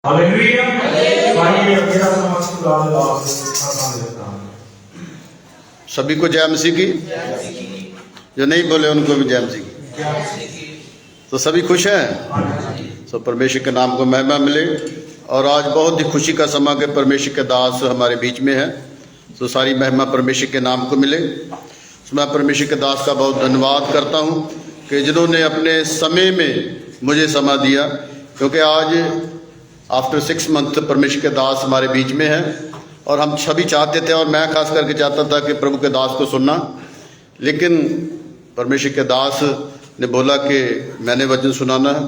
Hallelujah. आइए मेरा समस्त आसान देता हूं। सभी को जय मसीह की। जो नहीं बोले उनको भी जय मसीह की। तो सभी खुश हैं। तो परमेश्वर के नाम को महिमा मिले। और आज बहुत ही खुशी का समय के परमेश्वर के दास हमारे बीच में है। तो सारी महिमा परमेश्वर के नाम को मिले। तो मैं परमेश्वर के दास का बहुत धन्यवाद करता हूं कि जिन्होंने अपने समय में मुझे समय दिया, क्योंकि आज आफ्टर 6 मंथ परमेश्वर के दास हमारे बीच में है। और हम सभी चाहते थे, और मैं खास करके चाहता था कि प्रभु के दास को सुनना, लेकिन परमेश्वर के दास ने बोला कि मैंने वचन सुनाना है।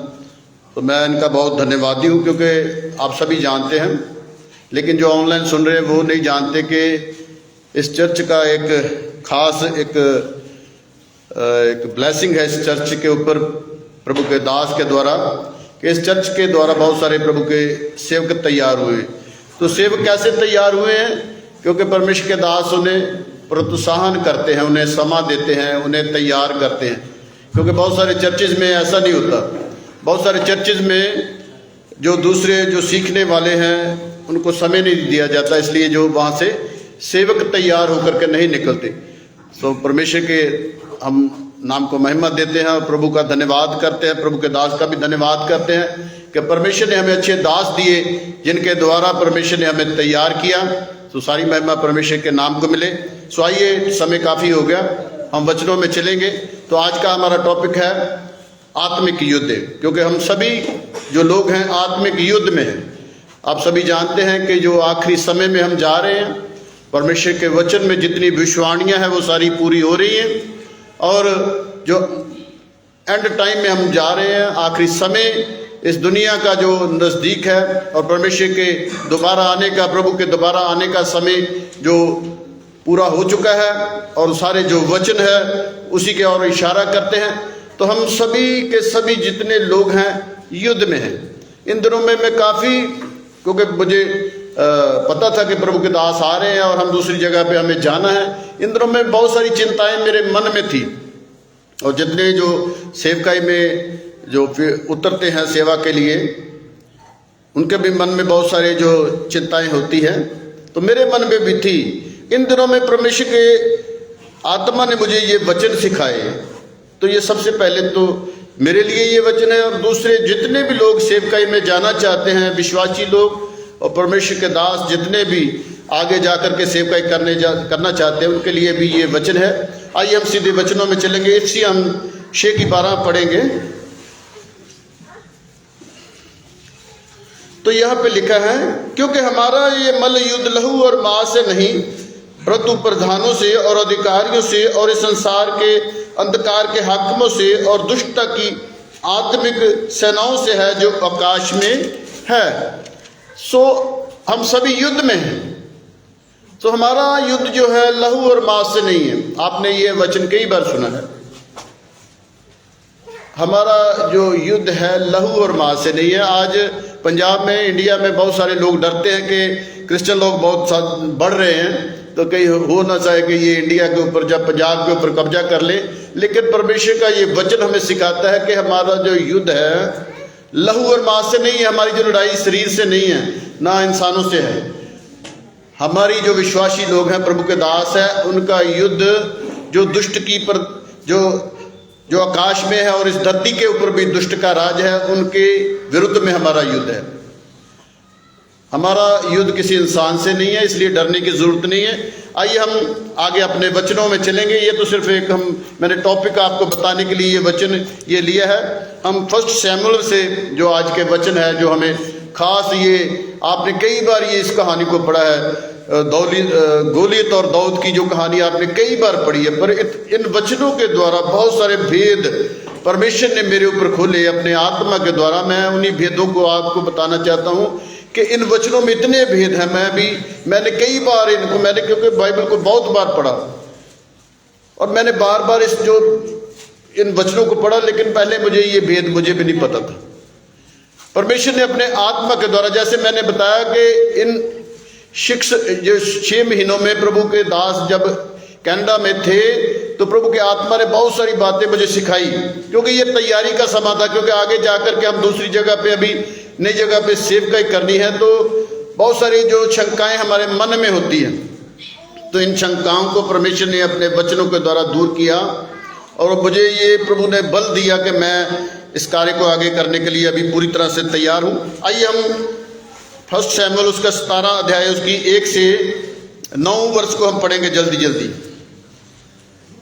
तो मैं इनका बहुत धन्यवादी हूँ, क्योंकि आप सभी जानते हैं, लेकिन जो ऑनलाइन सुन रहे हैं वो नहीं जानते कि इस चर्च का एक खास एक ब्लेसिंग है इस चर्च के ऊपर प्रभु के दास के द्वारा, कि इस चर्च के द्वारा बहुत सारे प्रभु के सेवक तैयार हुए। तो सेवक कैसे तैयार हुए हैं? क्योंकि परमेश्वर के दास उन्हें प्रोत्साहन करते हैं, उन्हें समा देते हैं, उन्हें तैयार करते हैं। क्योंकि बहुत सारे चर्चेज में ऐसा नहीं होता। बहुत सारे चर्चेज में जो दूसरे जो सीखने वाले हैं उनको समय नहीं दिया जाता, इसलिए जो वहाँ से सेवक तैयार होकर के नहीं निकलते। तो परमेश्वर के हम नाम को महिमा देते हैं और प्रभु का धन्यवाद करते हैं। प्रभु के दास का भी धन्यवाद करते हैं कि परमेश्वर ने हमें अच्छे दास दिए, जिनके द्वारा परमेश्वर ने हमें तैयार किया। तो सारी महिमा परमेश्वर के नाम को मिले। सो आइए, समय काफ़ी हो गया, हम वचनों में चलेंगे। तो आज का हमारा टॉपिक है आत्मिक युद्ध, क्योंकि हम सभी जो लोग हैं आत्मिक युद्ध में हैं। आप सभी जानते हैं कि जो आखिरी समय में हम जा रहे हैं, परमेश्वर के वचन में जितनी भविष्यवाणियाँ हैं वो सारी पूरी हो रही हैं। और जो एंड टाइम में हम जा रहे हैं, आखिरी समय इस दुनिया का जो नज़दीक है, और परमेश्वर के दोबारा आने का, प्रभु के दोबारा आने का समय जो पूरा हो चुका है, और सारे जो वचन है उसी के और इशारा करते हैं। तो हम सभी के सभी जितने लोग हैं युद्ध में हैं। इन दिनों में मैं काफ़ी, क्योंकि मुझे पता था कि प्रभु के दास आ रहे हैं और हम दूसरी जगह पे हमें जाना है, इन दिनों में बहुत सारी चिंताएं मेरे मन में थी। और जितने जो सेवकाई में जो उतरते हैं सेवा के लिए, उनके भी मन में बहुत सारे जो चिंताएं होती हैं, तो मेरे मन में भी थी। इन दिनों में परमेश्वर के आत्मा ने मुझे ये वचन सिखाए। तो ये सबसे पहले तो मेरे लिए ये वचन है, और दूसरे जितने भी लोग सेवकाई में जाना चाहते हैं, विश्वासी लोग और परमेश्वर के दास जितने भी आगे जाकर के सेवकाई करना चाहते हैं, उनके लिए भी ये वचन है। आइए हम सीधे वचनों में चलेंगे। इसी हम 6:12 पढ़ेंगे। तो यहाँ पे लिखा है, क्योंकि हमारा ये मल्ल युद्ध लहू और मांस से नहीं, परंतु प्रधानों से और अधिकारियों से और इस संसार के अंधकार के हाकिमों से और दुष्टता की आत्मिक सेनाओं से है जो आकाश में है। सो हम सभी युद्ध में हैं। तो हमारा युद्ध जो है लहू और मांस से नहीं है। आपने ये वचन कई बार सुना है। हमारा जो युद्ध है लहू और मांस से नहीं है। आज पंजाब में, इंडिया में बहुत सारे लोग डरते हैं कि क्रिश्चियन लोग बहुत बढ़ रहे हैं, तो कहीं हो ना चाहे कि ये इंडिया के ऊपर, जब पंजाब के ऊपर कब्जा कर ले। लेकिन परमेश्वर का ये वचन हमें सिखाता है कि हमारा जो युद्ध है लहू और मांस से नहीं है। हमारी जो लड़ाई शरीर से नहीं है, ना इंसानों से है। हमारी जो विश्वासी लोग हैं, प्रभु के दास है, उनका युद्ध जो दुष्ट की पर जो आकाश में है और इस धरती के ऊपर भी दुष्ट का राज है, उनके विरुद्ध में हमारा युद्ध है। हमारा युद्ध किसी इंसान से नहीं है, इसलिए डरने की जरूरत नहीं है। आइए हम आगे अपने वचनों में चलेंगे। ये तो सिर्फ एक मैंने टॉपिक आपको बताने के लिए ये वचन ये लिया है। हम 1 शमूएल से जो आज के वचन है, जो हमें खास, ये आपने कई बार ये इस कहानी को पढ़ा है, गोलियत और दाऊद की जो कहानी आपने कई बार पढ़ी है, पर इन वचनों के द्वारा बहुत सारे भेद परमेश्वर ने मेरे ऊपर खोले अपने आत्मा के द्वारा। मैं उन्हीं भेदों को आपको बताना चाहता हूँ कि इन वचनों में इतने भेद हैं। मैंने कई बार इनको, मैंने क्योंकि बाइबल को बहुत बार पढ़ा और मैंने बार बार इन वचनों को पढ़ा, लेकिन पहले मुझे ये भेद मुझे भी नहीं पता था। परमेश्वर ने अपने आत्मा के द्वारा, जैसे मैंने बताया कि इन 6 महीनों में प्रभु के दास जब कनाडा में थे, तो प्रभु के आत्मा ने बहुत सारी बातें मुझे सिखाई, क्योंकि ये तैयारी का समय था। क्योंकि आगे जाकर के हम दूसरी जगह पे अभी नई जगह पे सेवकाई करनी है, तो बहुत सारी जो शंकाएं हमारे मन में होती हैं, तो इन शंकाओं को परमेश्वर ने अपने वचनों के द्वारा दूर किया और मुझे ये प्रभु ने बल दिया कि मैं इस कार्य को आगे करने के लिए अभी पूरी तरह से तैयार हूँ। आइए हम 1 शमूएल उसका 17 अध्याय उसकी 1 से 9 वर्ष को हम पढ़ेंगे जल्दी जल्दी।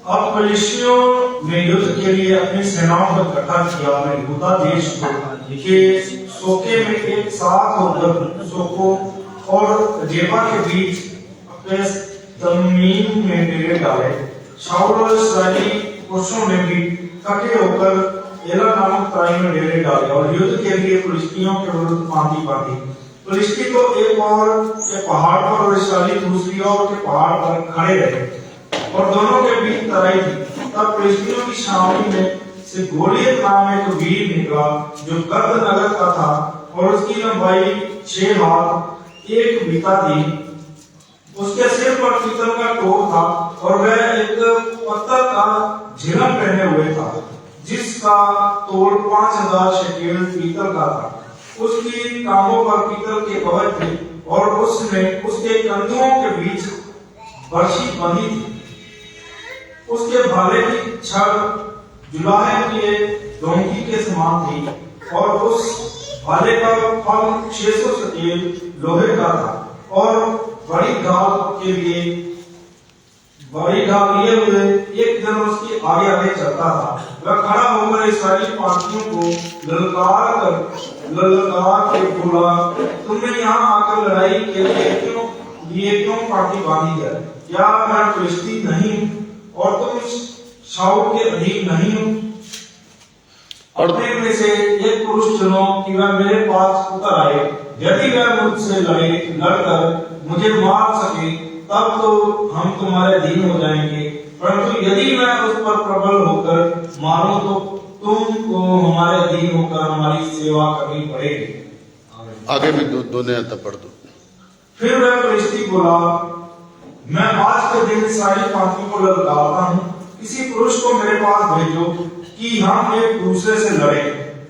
अब फलिस्तियों ने युद्ध के लिए अपनी सेनाओं को इकट्ठा किया और यहूदा देश के सोके में एक साथ होकर सोको और जेबा के बीच अपने जमीन में डेरे डाले। शाऊल और इस्राएली पुरुषों ने भी इकट्ठे होकर एला नामक तराई में डेरे डाले और युद्ध के लिए फलिस्तियों के विरुद्ध पांति बांधी। फलिस्ती तो एक और के पहाड़ पर और इस्राएली दूसरी ओर के पहाड़ पर खड़े रहे और दोनों के बीच तराई थी। तब फलिस्तियों की छावनी में से गोलियत नाम एक वीर निकला जो गद नगर का था और उसकी लंबाई 6 हाथ 1 बीता थी। उसके सिर पर पीतल का टोप था और वह एक पत्थर का झिलम पहने हुए था जिसका तोल 5000 शेकेल पीतल का था। उसकी टांगों पर पीतल के कवच थे और उसने उसके कंधों के बीच बर्छी बंधी थी। उसके भाले की छड़ जुलाहे के डोंगी के समान थी और उस भाले का फल 600 शेकेल लोहे का था और बड़ी ढाल लिए हुए एक जन उसके आगे आगे चलता था। वह खड़ा होकर इस्राएली पार्टियों को ललकार के बोला, तुमने यहाँ आकर लड़ाई के लिए क्यों पार्टी बांधी है? क्या मैं फलिस्ती नहीं और तुम शाऊल के अधीन नहीं हो? अपने में से एक पुरुष चुनो कि वह मेरे पास उतर आए। यदि वह मुझसे लड़कर मुझे मार सके तब तो हम तुम्हारे अधीन हो जाएंगे, परंतु यदि मैं उस पर प्रबल होकर मारूं तो तुमको हमारे अधीन होकर हमारी सेवा करनी पड़ेगी। आगे भी दोनों तब पढ़ दो। फिर वह फलिस्ती बोला, मैं आज के दिन इस्राएली पार्टियों को ललकारता हूँ, किसी पुरुष को मेरे पास भेजो कि हम एक दूसरे से लड़ें।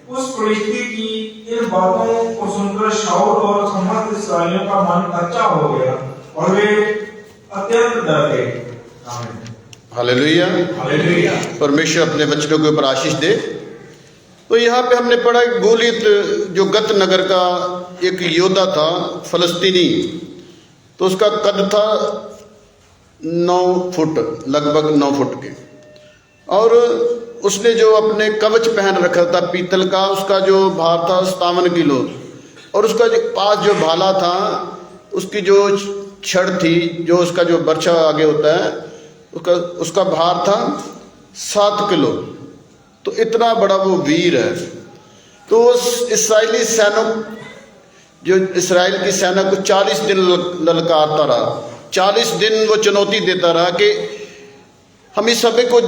उस फलिस्ती की इन बातों को सुनकर शाऊल और समस्त इस्राएलियों का मन कच्चा हो गया और वे अत्यंत डर गए। Hallelujah, hallelujah. परमेश्वर अपने बच्चों के ऊपर आशीष दे। तो यहाँ पे हमने पढ़ा गोलियत जो गत नगर का एक योद्धा था फलस्तीनी, तो उसका कद था 9 फुट, लगभग 9 फुट के, और उसने जो अपने कवच पहन रखा था पीतल का, उसका जो भार था 57 किलो, और उसका जो पास जो भाला था, उसकी जो छड़ थी, जो उसका जो बर्छा आगे होता है, उसका भार था 7 किलो। तो इतना बड़ा वो वीर है। तो उस इस्राएली सैनिक, जो इस्राएल की सेना को 40 दिन ललकारता रहा, 40 दिन वो चुनौती देता रहा कि हम इस समय को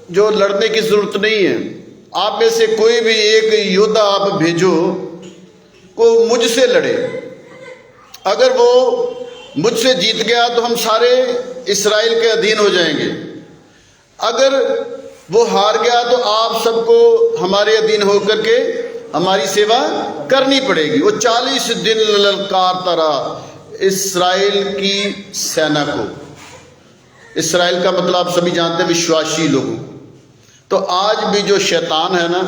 जो लड़ने की जरूरत नहीं है, आप में से कोई भी एक योद्धा आप भेजो को मुझसे लड़े। अगर वो मुझसे जीत गया तो हम सारे इस्राएल के अधीन हो जाएंगे, अगर वो हार गया तो आप सबको हमारे अधीन होकर के हमारी सेवा करनी पड़ेगी। वो 40 दिन ललकारता रहा इस्राएल की सेना को। इस्राएल का मतलब आप सभी जानते हैं विश्वासी लोगों। तो आज भी जो शैतान है ना,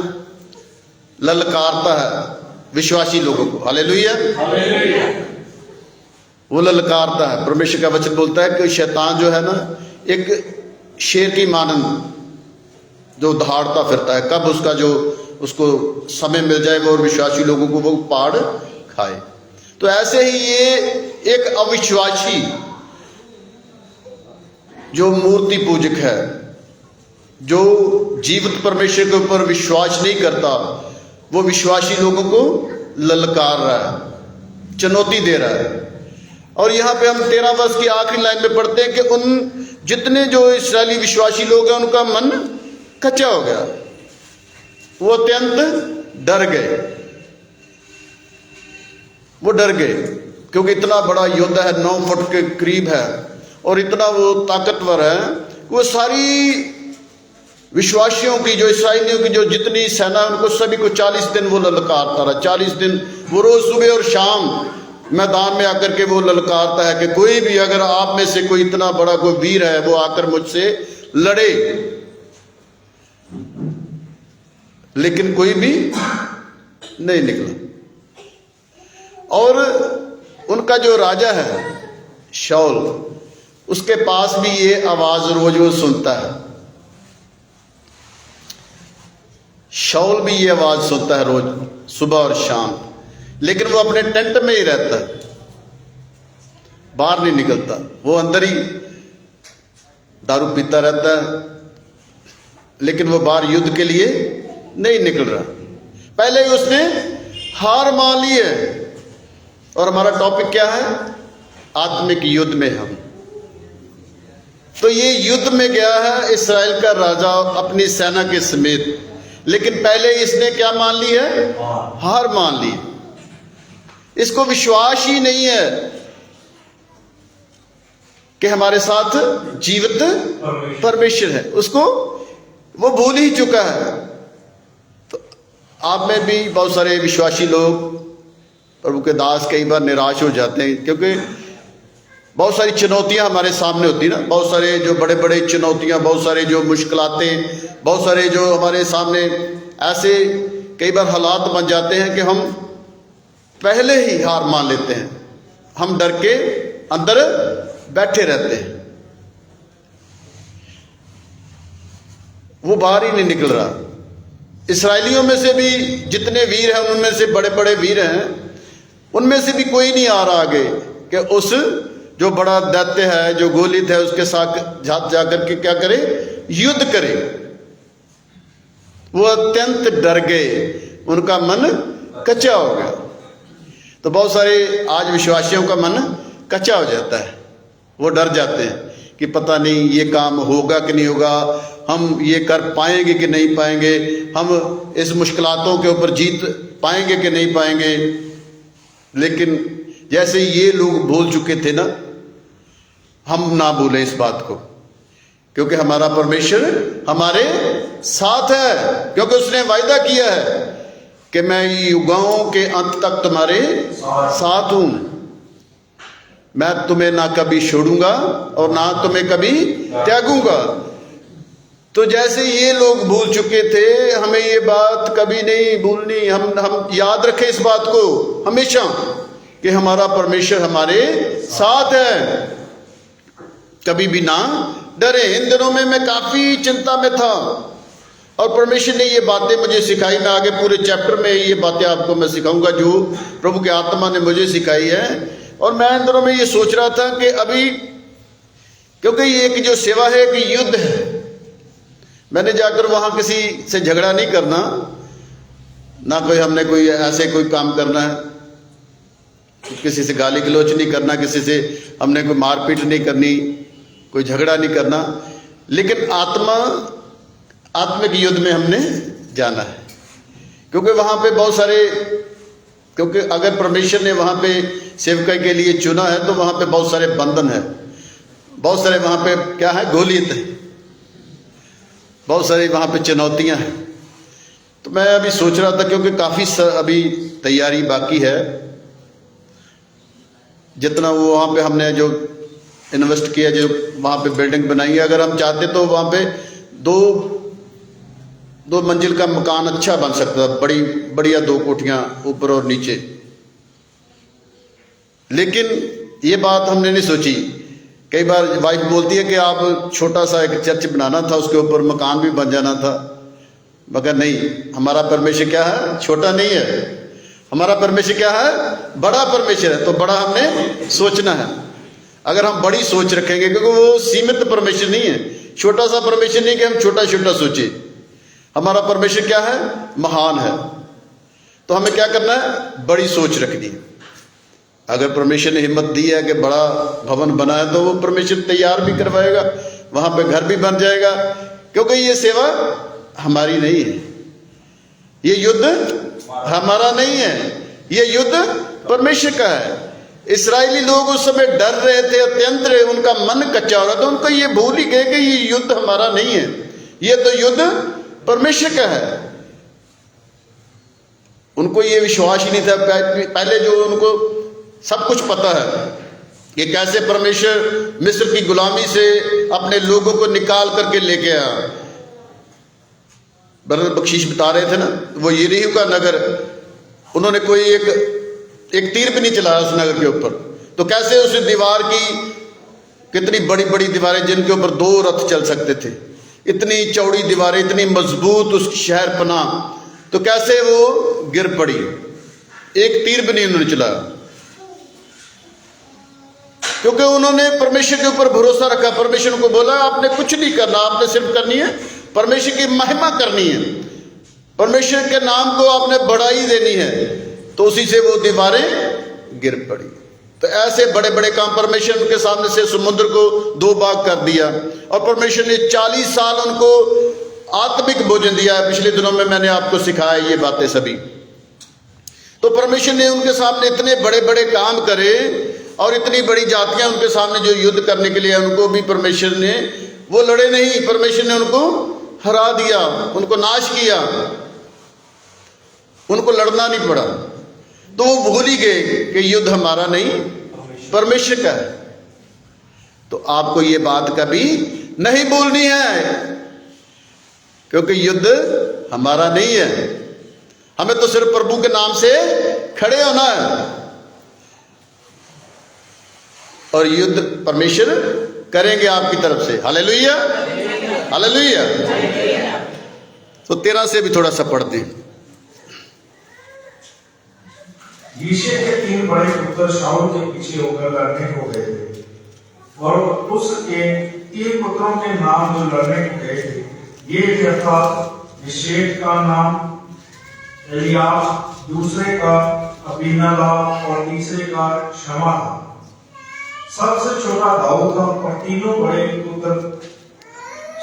ललकारता है विश्वासी लोगों को। हालेलुया, वो ललकारता है। परमेश्वर का वचन बोलता है कि शैतान जो है ना, एक शेर की मानंद जो दहाड़ता फिरता है, कब उसका जो उसको समय मिल जाए वो और विश्वासी लोगों को वो पाड़ खाए। तो ऐसे ही ये एक अविश्वासी जो मूर्ति पूजक है, जो जीवित परमेश्वर के ऊपर विश्वास नहीं करता, वो विश्वासी लोगों को ललकार रहा है, चुनौती दे रहा है। और यहाँ पे हम 13 वर्ष की आखिरी लाइन में पढ़ते हैं कि उन जितने जो इस्राएली विश्वासी लोग हैं उनका मन कच्चा हो गया, वो अत्यंत डर गए। वो डर गए क्योंकि इतना बड़ा योद्धा है, 9 फुट के करीब है और इतना वो ताकतवर है, वो सारी विश्वासियों की, जो इसराइलियों की जो जितनी सेना, उनको सभी को 40 दिन वो ललकारता रहा। 40 दिन वो रोज सुबह और शाम मैदान में आकर के वो ललकारता है कि कोई भी, अगर आप में से कोई इतना बड़ा कोई वीर है, वो आकर मुझसे लड़े। लेकिन कोई भी नहीं निकला। और उनका जो राजा है शाऊल, उसके पास भी ये आवाज रोज वो सुनता है। शाऊल भी ये आवाज सुनता है रोज सुबह और शाम, लेकिन वो अपने टेंट में ही रहता है, बाहर नहीं निकलता। वो अंदर ही दारू पीता रहता है, लेकिन वो बाहर युद्ध के लिए नहीं निकल रहा। पहले ही उसने हार मान ली है। और हमारा टॉपिक क्या है? आत्मिक युद्ध में हम। तो ये युद्ध में गया है इस्राएल का राजा अपनी सेना के समेत, लेकिन पहले इसने क्या मान ली है? हार मान ली। इसको विश्वास ही नहीं है कि हमारे साथ जीवित परमेश्वर है, उसको वो भूल ही चुका है। तो आप में भी बहुत सारे विश्वासी लोग, प्रभु के दास, कई बार निराश हो जाते हैं, क्योंकि बहुत सारी चुनौतियां हमारे सामने होती है ना। बहुत सारे जो बड़े बड़े चुनौतियां, बहुत सारे जो मुश्किलातें, बहुत सारे जो हमारे सामने ऐसे कई बार हालात बन जाते हैं कि हम पहले ही हार मान लेते हैं। हम डर के अंदर बैठे रहते हैं, वो बाहर ही नहीं निकल रहा। इस्राएलियों में से भी जितने वीर हैं, उनमें से बड़े बड़े वीर हैं, उनमें से भी कोई नहीं आ रहा आगे कि उस जो बड़ा दैत्य है, जो गोलित है, उसके साथ जाकर के क्या करे? युद्ध करे। वो अत्यंत डर गए, उनका मन कच्चा हो गया। तो बहुत सारे आज विश्वासियों का मन कच्चा हो जाता है, वो डर जाते हैं कि पता नहीं ये काम होगा कि नहीं होगा, हम ये कर पाएंगे कि नहीं पाएंगे, हम इस मुश्किलातों के ऊपर जीत पाएंगे कि नहीं पाएंगे। लेकिन जैसे ये लोग भूल चुके थे ना, हम ना भूलें इस बात को, क्योंकि हमारा परमेश्वर हमारे साथ है। क्योंकि उसने वायदा किया है कि मैं युगों के अंत तक तुम्हारे साथ हूं, मैं तुम्हें ना कभी छोड़ूंगा और ना तुम्हें कभी त्यागूंगा। तो जैसे ये लोग भूल चुके थे, हमें ये बात कभी नहीं भूलनी। हम याद रखें इस बात को हमेशा कि हमारा परमेश्वर हमारे साथ है, कभी भी ना डरे। इन दिनों में मैं काफी चिंता में था और परमेश्वर ने ये बातें मुझे सिखाई। मैं आगे पूरे चैप्टर में ये बातें आपको मैं सिखाऊंगा जो प्रभु की आत्मा ने मुझे सिखाई है। और मैं इन दिनों में ये सोच रहा था कि अभी, क्योंकि ये एक जो सेवा है, एक युद्ध है, मैंने जाकर वहां किसी से झगड़ा नहीं करना, ना कोई हमने कोई ऐसे कोई काम करना है, किसी से गाली गलौच नहीं करना, किसी से हमने कोई मारपीट नहीं करनी, कोई झगड़ा नहीं करना। लेकिन आत्मिक युद्ध में हमने जाना है, क्योंकि वहां पे बहुत सारे, क्योंकि अगर परमेश्वर ने वहां पे सेवकाई के लिए चुना है तो वहां पे बहुत सारे बंधन है, बहुत सारे वहां पे क्या है? गोलियत है, बहुत सारी वहां पे चुनौतियां हैं। तो मैं अभी सोच रहा था, क्योंकि काफी अभी तैयारी बाकी है, जितना वो वहां पे हमने जो इन्वेस्ट किया, जो वहां पे बिल्डिंग बनाई है, अगर हम चाहते तो वहां पे दो मंजिल का मकान अच्छा बन सकता है, बढ़िया 2 कोठियां ऊपर और नीचे। लेकिन ये बात हमने नहीं सोची। कई बार वाइफ बोलती है कि आप छोटा सा एक चर्च बनाना था, उसके ऊपर मकान भी बन जाना था, मगर नहीं, हमारा परमेश्वर क्या है? छोटा नहीं है। हमारा परमेश्वर क्या है? बड़ा परमेश्वर है। तो बड़ा हमने सोचना है। अगर हम बड़ी सोच रखेंगे, क्योंकि वो सीमित परमेश्वर नहीं है, छोटा सा परमेश्वर नहीं कि हम छोटा छोटा सोचे। हमारा परमेश्वर क्या है? महान है। तो हमें क्या करना है? बड़ी सोच रखनी है। अगर परमेश्वर ने हिम्मत दी है कि बड़ा भवन बना है, तो वो परमेश्वर तैयार भी करवाएगा, वहां पे घर भी बन जाएगा। क्योंकि ये सेवा हमारी नहीं है, ये युद्ध हमारा नहीं है, ये युद्ध परमेश्वर का है। इस्राएली लोग उस समय डर रहे थे, अत्यंत रहे, उनका मन कच्चा हो रहा था, उनको ये भूल ही गए कि ये युद्ध हमारा नहीं है, ये तो युद्ध परमेश्वर का है। उनको ये विश्वास ही नहीं था। पहले जो उनको सब कुछ पता है कि कैसे परमेश्वर मिस्र की गुलामी से अपने लोगों को निकाल करके लेके आया। ब्रदर बख्शीश बता रहे थे ना, वो यरीहो का नगर, उन्होंने कोई एक तीर भी नहीं चलाया उस नगर के ऊपर। तो कैसे उस दीवार की, कितनी बड़ी बड़ी दीवारें जिनके ऊपर 2 रथ चल सकते थे, इतनी चौड़ी दीवारें, इतनी मजबूत उस शहर पना, तो कैसे वो गिर पड़ी। एक तीर भी नहीं उन्होंने चलाया, क्योंकि उन्होंने परमेश्वर के ऊपर भरोसा रखा। परमेश्वर को बोला आपने कुछ नहीं करना, आपने सिर्फ करनी है परमेश्वर की महिमा करनी है, परमेश्वर के नाम को आपने बढ़ाई देनी है। तो उसी से वो दीवारें गिर पड़ी। तो ऐसे बड़े बड़े काम परमेश्वर के सामने से समुद्र को 2 भाग कर दिया, और परमेश्वर ने 40 साल उनको आत्मिक भोजन दिया है। पिछले दिनों में मैंने आपको सिखाया ये बातें सभी। तो परमेश्वर ने उनके सामने इतने बड़े बड़े काम करे, और इतनी बड़ी जातियां उनके सामने जो युद्ध करने के लिए उनको भी परमेश्वर ने, वो लड़े नहीं, परमेश्वर ने उनको हरा दिया, उनको नाश किया, उनको लड़ना नहीं पड़ा। तो वो भूल ही गए कि युद्ध हमारा नहीं परमेश्वर का है। तो आपको ये बात कभी नहीं भूलनी है, क्योंकि युद्ध हमारा नहीं है। हमें तो सिर्फ प्रभु के नाम से खड़े होना है, और युद्ध परमेश्वर करेंगे आपकी तरफ से। Hallelujah, hallelujah. तो 13 से भी थोड़ा सा पढ़ दें। यिशै के 3 बड़े पुत्र शाऊल के पीछे होकर लड़ने को गए थे, और उसके 3 पुत्रों के नाम जो लड़ने को गए थे, ये थे निशेत का नाम एलियाब, दूसरे का अबीनादाब और तीसरे का शमा था। सबसे छोटा दाऊद था, और तीनों बड़े पुत्र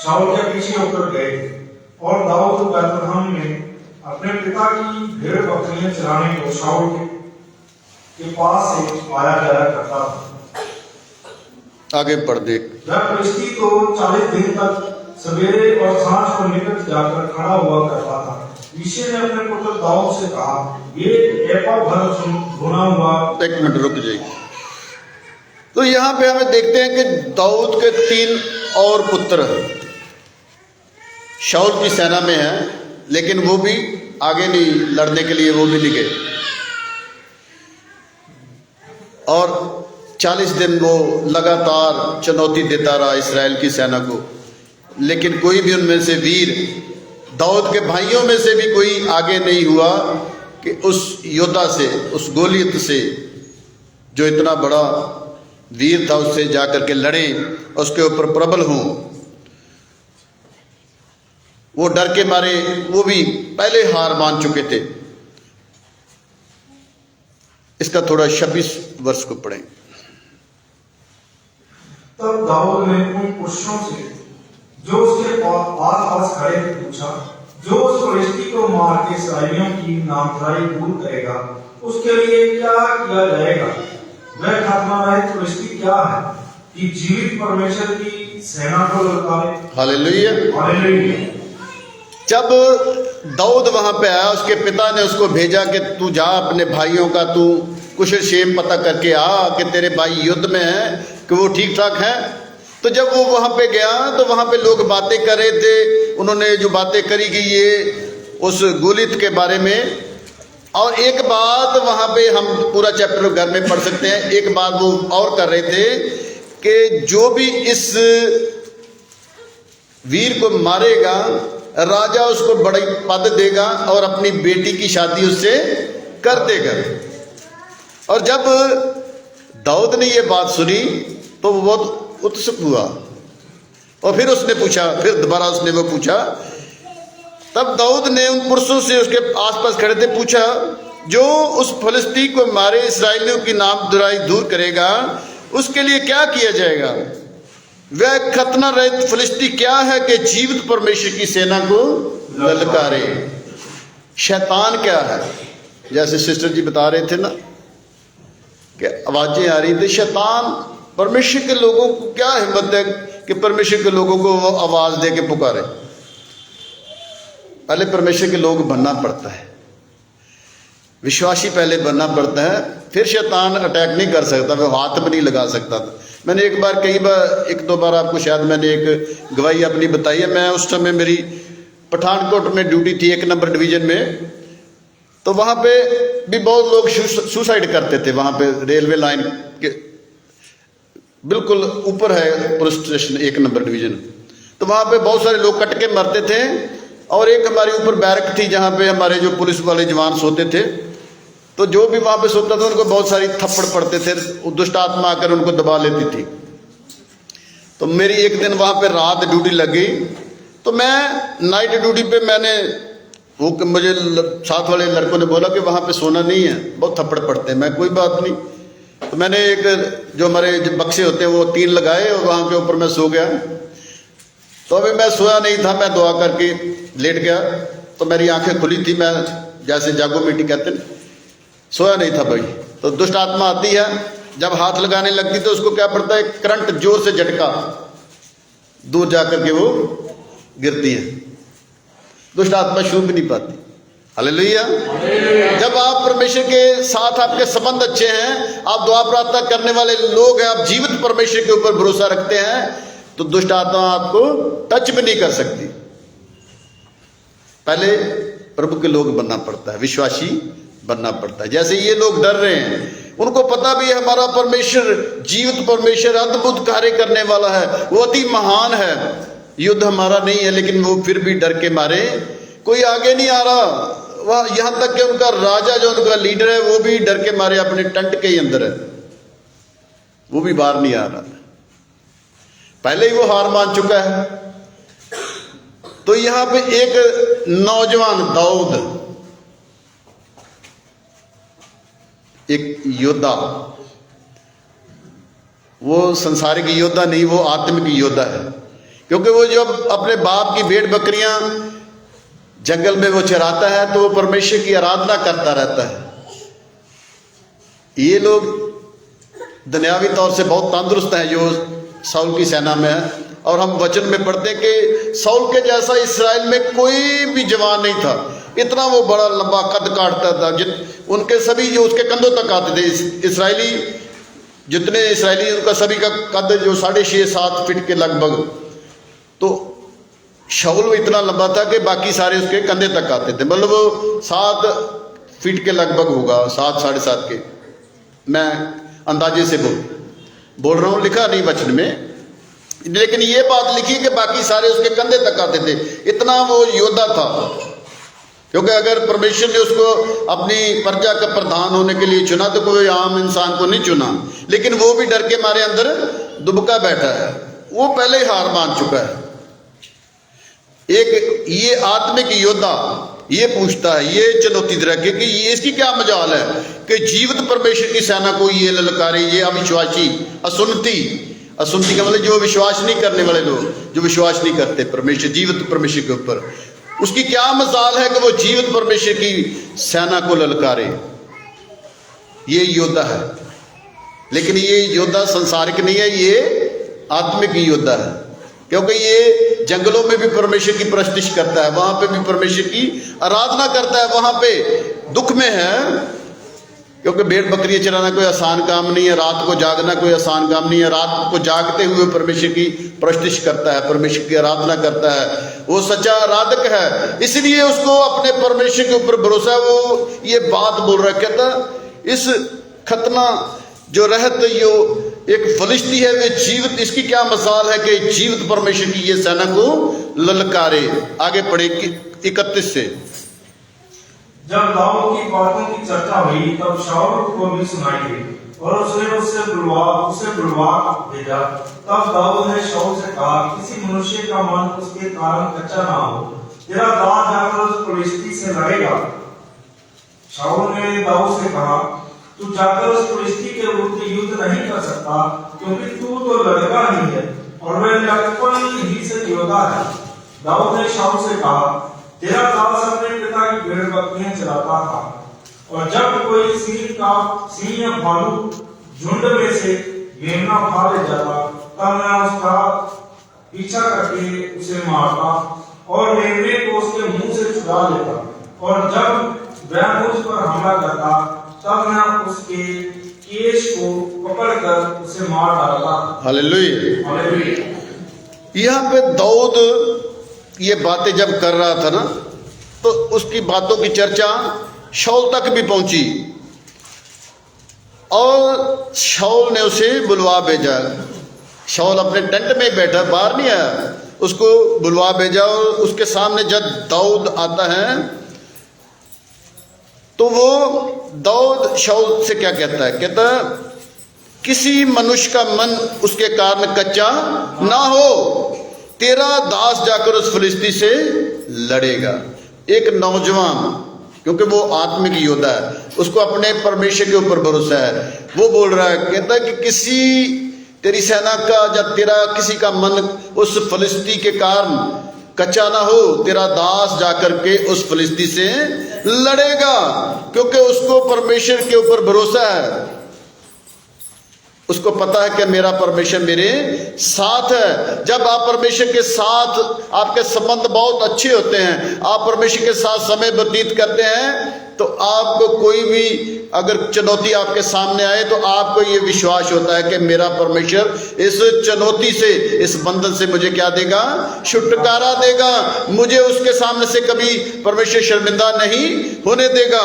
शाऊल के पीछे होकर गए थे। और दाऊद बैतलहम में अपने पिता की भेड़ बकरियां चराने को शाऊल के पास से आया जाया करता था। आगे पढ़ दे। वह फलिश्ती तो 40 दिन तक सवेरे और सांझ को निकट जाकर खड़ा हुआ करता था। यिशै ने अपने पुत्र दाऊद से कहा, ये एपा भर भुना हुआ। 1 मिनट रुक जाइए। तो यहां पे हमें देखते हैं कि दाऊद के 3 और पुत्र शाऊल की सेना में हैं, लेकिन वो भी आगे नहीं लड़ने के लिए, वो भी नहीं गए। और 40 दिन वो लगातार चुनौती देता रहा इस्राएल की सेना को, लेकिन कोई भी उनमें से वीर, दाऊद के भाइयों में से भी कोई आगे नहीं हुआ कि उस योद्धा से, उस गोलियत से, जो इतना बड़ा वीर था, उससे जाकर के लड़े, उसके ऊपर प्रबल हों। वो डर के मारे वो भी पहले हार मान चुके थे। इसका थोड़ा 26 वर्ष को पढ़ें। तब दाऊद ने उन पुरुषों से जो उसके पास खड़े थे पूछा, जो उस फलिश्ती को मार के इस्राएलियों की नामधराई दूर करेगा, उसके लिए क्या किया जाएगा? वह खतना रहित फलिश्ती क्या है कि जीवित परमेश्वर की सेना को ललकारे? Hallelujah, hallelujah. जब दाऊद वहां पे आया, उसके पिता ने उसको भेजा कि तू जा अपने भाइयों का तू कुशल क्षेम पता करके आ कि तेरे भाई युद्ध में हैं, कि वो ठीक ठाक हैं। तो जब वो वहां पे गया तो वहां पे लोग बातें कर रहे थे, उन्होंने जो बातें करी गई ये उस गोलियत के बारे में। और एक बात वहां पे हम पूरा चैप्टर घर में पढ़ सकते हैं, एक बात वो और कर रहे थे कि जो भी इस वीर को मारेगा राजा उसको बड़ी पद देगा और अपनी बेटी की शादी उससे कर देगा। और जब दाऊद ने ये बात सुनी तो वो बहुत उत्सुक हुआ, और फिर उसने पूछा, फिर दोबारा उसने वो पूछा। तब दाऊद ने उन पुरुषों से उसके आसपास खड़े थे पूछा, जो उस फलिश्ती को मारे इस्राएलियों की नामधराई दूर करेगा, उसके लिए क्या किया जाएगा? वह खतना रहित फलिश्ती क्या है कि जीवित परमेश्वर की सेना को ललकारे? शैतान क्या है? जैसे सिस्टर जी बता रहे थे ना कि आवाजें आ रही थी, शैतान परमेश्वर के लोगों को क्या हिम्मत है कि परमेश्वर के लोगों को वो आवाज दे के पुकारे? पहले परमेश्वर के लोग बनना पड़ता है, विश्वासी पहले बनना पड़ता है, फिर शैतान अटैक नहीं कर सकता, वो हाथ भी नहीं लगा सकता था। मैंने कई बार एक दो बार आपको शायद मैंने एक गवाही अपनी बताई है। मैं उस समय मेरी पठानकोट में ड्यूटी थी 1 नंबर डिवीजन में, तो वहाँ पे भी बहुत लोग सुसाइड करते थे। वहाँ पे रेलवे लाइन के बिल्कुल ऊपर है पुलिस स्टेशन 1 नंबर डिवीजन, तो वहाँ पे बहुत सारे लोग कट के मरते थे। और एक हमारे ऊपर बैरक थी जहाँ पे हमारे जो पुलिस वाले जवान सोते थे, तो जो भी वहाँ पे सोता था उनको बहुत सारी थप्पड़ पड़ते थे, दुष्ट आत्मा आकर उनको दबा लेती थी। तो मेरी एक दिन वहाँ पे रात ड्यूटी लग गई, तो मैं नाइट ड्यूटी पे मुझे साथ वाले लड़कों ने बोला कि वहाँ पे सोना नहीं है, बहुत थप्पड़ पड़ते हैं। मैं कोई बात नहीं, तो मैंने एक जो हमारे बक्से होते हैं वो 3 लगाए और वहाँ के ऊपर मैं सो गया। तो अभी मैं सोया नहीं था, मैं दुआ करके लेट गया, तो मेरी आंखें खुली थी, मैं जैसे जागो मीटी कहते हैं, सोया नहीं था भाई। तो दुष्ट आत्मा आती है, जब हाथ लगाने लगती तो उसको क्या पड़ता है, करंट जोर से झटका, दूर जाकर के वो गिरती है, दुष्ट आत्मा छू भी नहीं पाती। हालेलुया। जब आप परमेश्वर के साथ आपके संबंध अच्छे हैं, आप दुआ प्रार्थना करने वाले लोग हैं, आप जीवित परमेश्वर के ऊपर भरोसा रखते हैं, तो दुष्ट आत्मा आपको टच भी नहीं कर सकती। पहले प्रभु के लोग बनना पड़ता है, विश्वासी बनना पड़ता है। जैसे ये लोग डर रहे हैं, उनको पता भी है हमारा परमेश्वर जीवित परमेश्वर अद्भुत कार्य करने वाला है, वो अति महान है। युद्ध हमारा नहीं है, लेकिन वो फिर भी डर के मारे कोई आगे नहीं आ रहा। वह यहां तक कि उनका राजा जो उनका लीडर है वो भी डर के मारे अपने टेंट के ही अंदर है, वो भी बाहर नहीं आ रहा, पहले ही वो हार मान चुका है। तो यहां पे एक नौजवान दाऊद, एक योद्धा, वो संसारिक योद्धा नहीं, वो आत्मिक योद्धा है। क्योंकि वो जब अपने बाप की भेड़ बकरियां जंगल में वो चराता है तो वो परमेश्वर की आराधना करता रहता है। ये लोग दुनियावी तौर से बहुत तंदुरुस्त हैं जो साउल की सेना में है, और हम वचन में पढ़ते कि साउल के जैसा इसराइल में कोई भी जवान नहीं था, इतना वो बड़ा लंबा कद काटता था। उनके सभी जो उसके कंधों तक आते थे, इसराइली जितने इसराइली उनका सभी का कद जो 6.5-7 फीट के लगभग। तो शाऊल इतना लंबा था कि बाकी सारे उसके कंधे तक आते थे, मतलब वो 7 फीट के लगभग होगा, 7-7.5 के, मैं अंदाजे से बोल रहा हूँ, लिखा नहीं वचन में, लेकिन ये बात लिखी कि बाकी सारे उसके कंधे तक आते थे, इतना वो योद्धा था। क्योंकि अगर परमेश्वर ने उसको अपनी प्रजा का प्रधान होने के लिए चुना तो कोई आम इंसान को नहीं चुना, लेकिन वो भी डर के मारे अंदर दुबका बैठा है, वो पहले ही हार मान चुका है। एक ये आत्मिक योद्धा ये पूछता है, ये चुनौती दे रखी कि ये इसकी क्या मजाल है कि जीवित परमेश्वर की सेना को ये ललकारे, ये अविश्वासी असुन्नति का मतलब जो विश्वास नहीं करने वाले लोग, जो विश्वास नहीं करते परमेश्वर जीवित परमेश्वर के ऊपर, उसकी क्या मजाल है कि वो जीवित परमेश्वर की सेना को ललकारे। ये योद्धा है, लेकिन ये योद्धा संसारिक नहीं है, ये आत्मिक योद्धा है। क्योंकि ये जंगलों में भी परमेश्वर की प्रस्तिश करता है, वहां पे भी परमेश्वर की आराधना करता है, वहां पे दुख में है। क्योंकि भेड़ बकरियां चराना कोई आसान काम नहीं है, रात को जागना कोई आसान काम नहीं है। रात को जागते हुए परमेश्वर की प्रस्तिश करता है, परमेश्वर की आराधना करता है, वो सच्चा आराधक है, इसलिए उसको अपने परमेश्वर के ऊपर भरोसा है। वो ये बात बोल रहा है, कहता इस खतना जो रहत यो एक फलिश्ती है वे जीवित, इसकी क्या मसाल है कि जीवित परमेश्वर की ये सेना को ललकारे। आगे पढ़े 31 से। जब दाऊद की बातों की चर्चा हुई तब शाऊल को भी सुनाई दी और उसने उसे बुलवा भेजा। तब दाऊद ने शाऊल से कहा, किसी मनुष्य का मन उसके कारण कच्चा ना हो, तेरा दास जाकर उस फलिश्ती से लड़ेगा। शाऊल ने दाऊद से कहा, तू जाकर उस फलिश्ती के विरुद्ध युद्ध नहीं कर सकता, क्योंकि तू तो लड़का ही है और वह लड़कपन ही से योद्धा है। दाऊद ने शाऊल से कहा, तेरा दास अपने पिता की भेड़ बकरियां चराता था, और जब कोई सिंह या भालू झुंड में से मेमना उठा ले जाता तब मैं उसका पीछा करके उसे मारता और मेमने को उसके मुंह से छुड़ा लेता, और जब वह मुझ पर हमला करता तब मैं उसके केश को पकड़कर उसे मार डालता। हालेलुया। हालेलुया। यहाँ पे दाऊद ये बातें जब कर रहा था ना, तो उसकी बातों की चर्चा शाऊल तक भी पहुंची, और शाऊल ने उसे बुलवा भेजा। शाऊल अपने टेंट में बैठा, बाहर नहीं आया, उसको बुलवा भेजा। और उसके सामने जब दाऊद आता है तो वो दाऊद शाऊल से क्या कहता है? कहता किसी मनुष्य का मन उसके कारण कच्चा ना हो, तेरा दास जाकर उस फिलिस्ती से लड़ेगा। एक नौजवान, क्योंकि वो आत्मिक योद्धा है, उसको अपने परमेश्वर के ऊपर भरोसा है, वो बोल रहा है, कहता है कि किसी तेरी सेना का या तेरा किसी का मन उस फिलिस्ती के कारण कच्चा ना हो, तेरा दास जाकर के उस फिलिस्ती से लड़ेगा, क्योंकि उसको परमेश्वर के ऊपर भरोसा है। उसको पता है कि मेरा परमेश्वर मेरे साथ है। जब आप परमेश्वर के साथ, आपके संबंध बहुत अच्छे होते हैं, आप परमेश्वर के साथ समय व्यतीत करते हैं, तो आपको कोई भी अगर चुनौती आपके सामने आए तो आपको ये विश्वास होता है कि मेरा परमेश्वर इस चुनौती से, इस बंधन से मुझे क्या देगा? छुटकारा देगा। मुझे उसके सामने से कभी परमेश्वर शर्मिंदा नहीं होने देगा।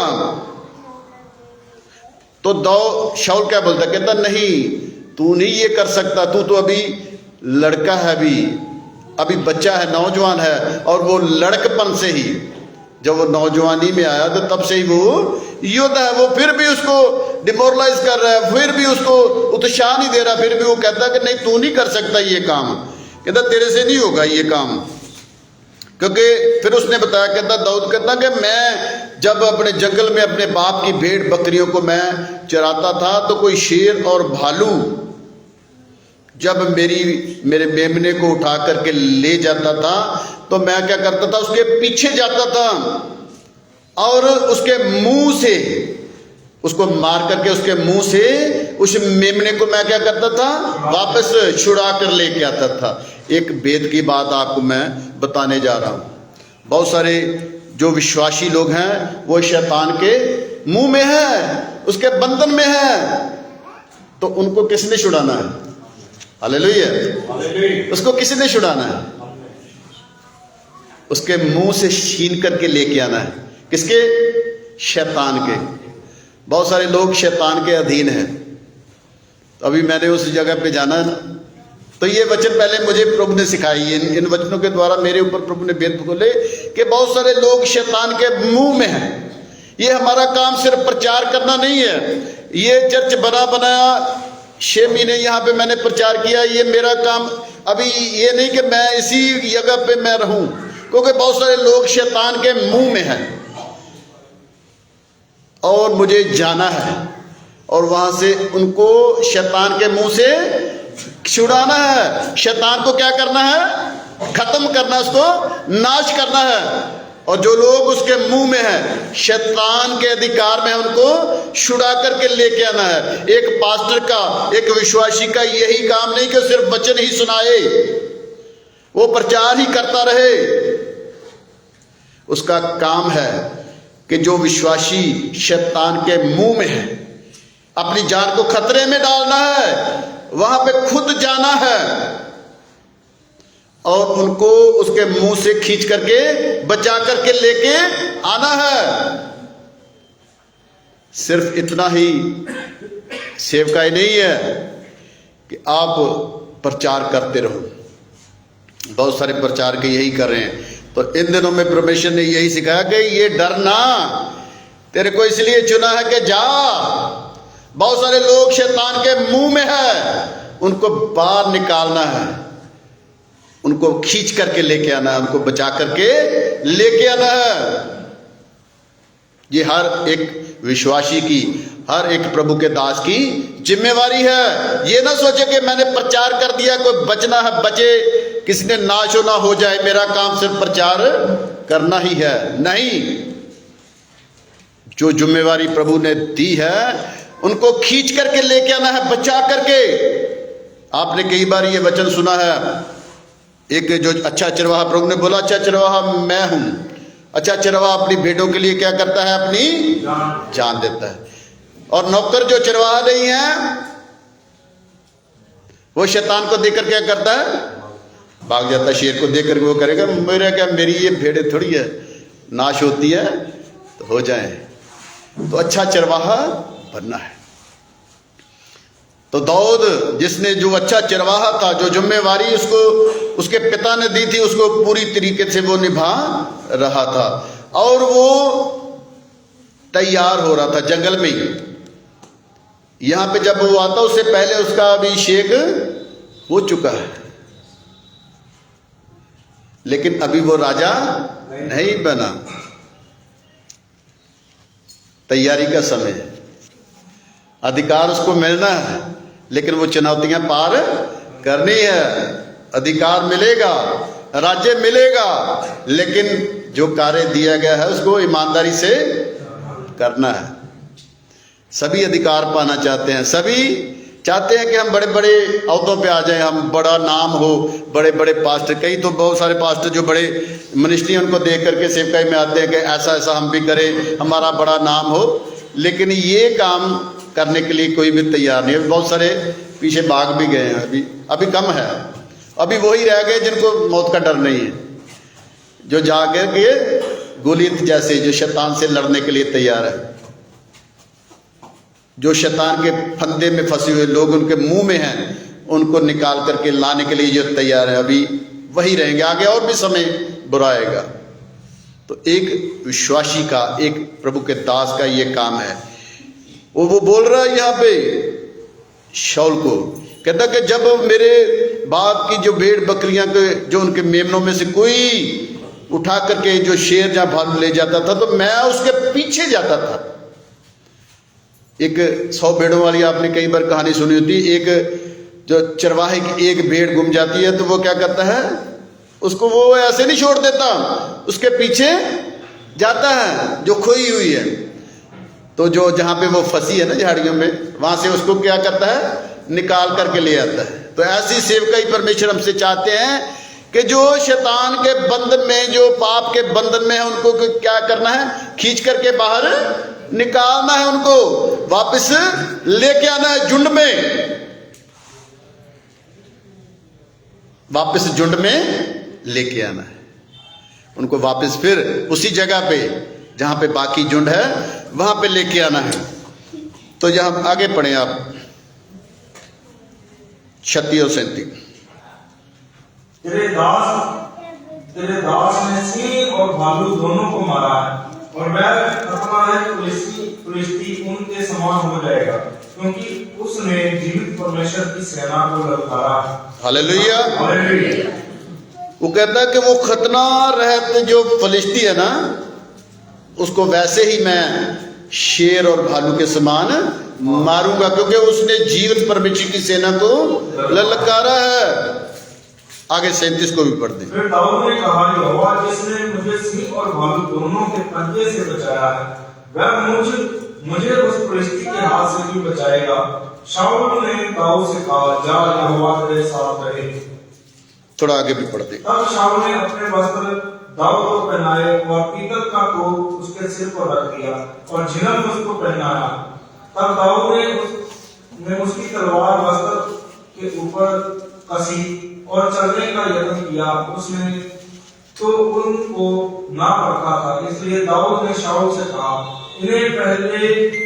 तो शाऊल क्या बोलता? कहता नहीं, तू नहीं ये कर सकता, तू तो अभी लड़का है, अभी बच्चा है, नौजवान है। और वो लड़कपन से ही, जब वो नौजवानी में आया तो तब से ही वो योद्धा है। वो फिर भी उसको डिमोरलाइज कर रहा है, फिर भी उसको उत्साह नहीं दे रहा, फिर भी वो कहता है कि नहीं, तू नहीं कर सकता ये काम। कहता तेरे से नहीं होगा ये काम। क्योंकि फिर उसने बताया, कहता दाऊद कहता कि मैं जब अपने जंगल में अपने बाप की भेड़ बकरियों को मैं चराता था, तो कोई शेर और भालू जब मेरे मेमने को उठा करके ले जाता था, तो मैं क्या करता था? उसके पीछे जाता था और उसके मुंह से उसको मार करके उसके मुंह से उस मेमने को मैं क्या करता था? वापस छुड़ा कर लेके आता था। एक वेद की बात आपको मैं बताने जा रहा हूं। बहुत सारे जो विश्वासी लोग हैं वो शैतान के मुंह में है, उसके बंधन में है, तो उनको किसने छुड़ाना है? हालेलुया। उसको किसने छुड़ाना है? उसके मुंह से छीन करके लेके आना है। किसके? शैतान के। बहुत सारे लोग शैतान के अधीन हैं। अभी मैंने उस जगह पे जाना है ना, तो ये वचन पहले मुझे प्रभु ने सिखाई। इन वचनों के द्वारा मेरे ऊपर प्रभु ने वेद खोले कि बहुत सारे लोग शैतान के मुंह में हैं। ये हमारा काम सिर्फ प्रचार करना नहीं है। ये चर्च बना बनाया 6 महीने यहाँ पे मैंने प्रचार किया, ये मेरा काम अभी ये नहीं कि मैं इसी जगह पे मैं रहूं, क्योंकि बहुत सारे लोग शैतान के मुंह में हैं और मुझे जाना है और वहां से उनको शैतान के मुंह से छुड़ाना है। शैतान को क्या करना है? खत्म करना, उसको नाश करना है। और जो लोग उसके मुंह में हैं, शैतान के अधिकार में, उनको छुड़ा करके लेके आना है। एक पास्टर का, एक विश्वासी का यही काम नहीं कि सिर्फ वचन ही सुनाए, वो प्रचार ही करता रहे। उसका काम है कि जो विश्वासी शैतान के मुंह में है, अपनी जान को खतरे में डालना है, वहां पे खुद जाना है और उनको उसके मुंह से खींच करके बचा करके लेके आना है। सिर्फ इतना ही सेवकाई नहीं है कि आप प्रचार करते रहो। बहुत सारे प्रचार के यही कर रहे हैं। तो इन दिनों में परमेश्वर ने यही सिखाया कि ये डरना, तेरे को इसलिए चुना है कि जा। बहुत सारे लोग शैतान के मुंह में है, उनको बाहर निकालना है, उनको खींच करके लेके आना है, उनको बचा करके लेके आना है। ये हर एक विश्वासी की, हर एक प्रभु के दास की जिम्मेवारी है। ये ना सोचे कि मैंने प्रचार कर दिया, कोई बचना है बचे, किसी ने नाश ना हो जाए, मेरा काम सिर्फ प्रचार करना ही है। नहीं, जो जिम्मेवारी प्रभु ने दी है उनको खींच करके लेके आना है, बचा करके। आपने कई बार ये वचन सुना है, एक जो अच्छा चरवाहा, प्रभु ने बोला अच्छा चरवाहा मैं हूं, अच्छा चरवाहा अपनी भेड़ों के लिए क्या करता है? अपनी जान देता है। और नौकर जो चरवाहा नहीं है वो शैतान को देखकर क्या करता है? भाग जाता है। शेर को देखकर वो करेगा मेरा क्या, मेरी ये भेड़ें थोड़ी है, नाश होती है तो हो जाए। तो अच्छा चरवाहा बनना है। तो दाऊद जिसने जो अच्छा चरवाहा था, जो जिम्मेवारी उसको उसके पिता ने दी थी, उसको पूरी तरीके से वो निभा रहा था। और वो तैयार हो रहा था जंगल में ही। यहां पे जब वो आता उससे पहले उसका अभिषेक हो चुका है, लेकिन अभी वो राजा नहीं बना। तैयारी का समय है, अधिकार उसको मिलना है, लेकिन वो चुनौतियां पार करनी है। अधिकार मिलेगा, राज्य मिलेगा, लेकिन जो कार्य दिया गया है उसको ईमानदारी से करना है। सभी अधिकार पाना चाहते हैं, सभी चाहते हैं कि हम बड़े बड़े अहदों पे आ जाएं, हम बड़ा नाम हो, बड़े बड़े पास्टर। कई तो बहुत सारे पास्टर जो बड़े मिनिस्ट्री उनको देख करके सेवकाई में आते हैं कि ऐसा ऐसा हम भी करें, हमारा बड़ा नाम हो, लेकिन ये काम करने के लिए कोई भी तैयार नहीं है। बहुत सारे पीछे भाग भी गए हैं, अभी कम है। अभी वही रह गए जिनको मौत का डर नहीं है, जो जाकर के गोलियत जैसे जो शैतान से लड़ने के लिए तैयार है, जो शैतान के फंदे में फंसे हुए लोग उनके मुंह में हैं, उनको निकाल करके लाने के लिए जो तैयार है, अभी वही रहेंगे। आगे और भी समय बुरा आएगा। तो एक विश्वासी का, एक प्रभु के दास का ये काम है। वो बोल रहा है यहाँ पे शाऊल को, कहता कि जब मेरे बाग की जो भेड़ बकरियां के जो उनके मेमनों में से कोई उठा करके जो शेर या भालू ले जाता था तो मैं उसके पीछे जाता था। एक 100 भेड़ों वाली आपने कई बार कहानी सुनी होती। एक जो चरवाहे की एक भेड़ गुम जाती है तो वो क्या करता है, उसको वो ऐसे नहीं छोड़ देता, उसके पीछे जाता है जो खोई हुई है। तो जो जहां पे वो फंसी है ना झाड़ियों में, वहां से उसको क्या करता है, निकाल करके ले आता है। तो ऐसी सेवकाई परमेश्वर हमसे चाहते हैं कि जो शैतान के बंधन में, जो पाप के बंधन में है, उनको क्या करना है, खींच करके बाहर निकालना है, उनको वापस लेके आना है झुंड में, वापस झुंड में लेके आना है उनको, वापस फिर उसी जगह पे जहां पे बाकी झुंड है वहां पे लेके आना है। तो जहां आगे पढ़े आप 36 और 37। तेरे दास ने सिंह और भालू दोनों को मारा है, और वह खतरा है फिलिस्ती उनके समान हो जाएगा, क्योंकि उसने जीवित परमेश्वर की सेना को ललकारा। हालेलुया। हालेलुया। वो कहता है कि वो खतना रहते जो फिलिस्ती है ना, उसको वैसे ही मैं शेर और भालू के समान मारूंगा, क्योंकि उसने जीवित परमेश्वर की सेना को ललकारा है। आगे 37 को भी पढ़ दें। फिर दाऊद ने कहा, यहोवा जिसने मुझे सिंह और भालू दोनों के पंजे से बचाया है, वह मुझे उस फिलिस्ती के हाथ से भी बचाएगा। शाऊल ने दाऊद से कहा, जा, यहोवा तेरे साथ रहे। थोड़ा आगे भी पढ़ दें। तब शाऊल ने अपने वस्त्र दाऊद को पहनाए और पीतल का कोट उसके सिर पर रख दिया और झिलम उसको पहनाया। तब दाऊद ने उसकी तलवार वस्त्र के ऊपर कसी और चलने का यत्न किया। उसने तो उनको ना रखा था, इसलिए दाऊद ने शाऊल से कहा, इन्हें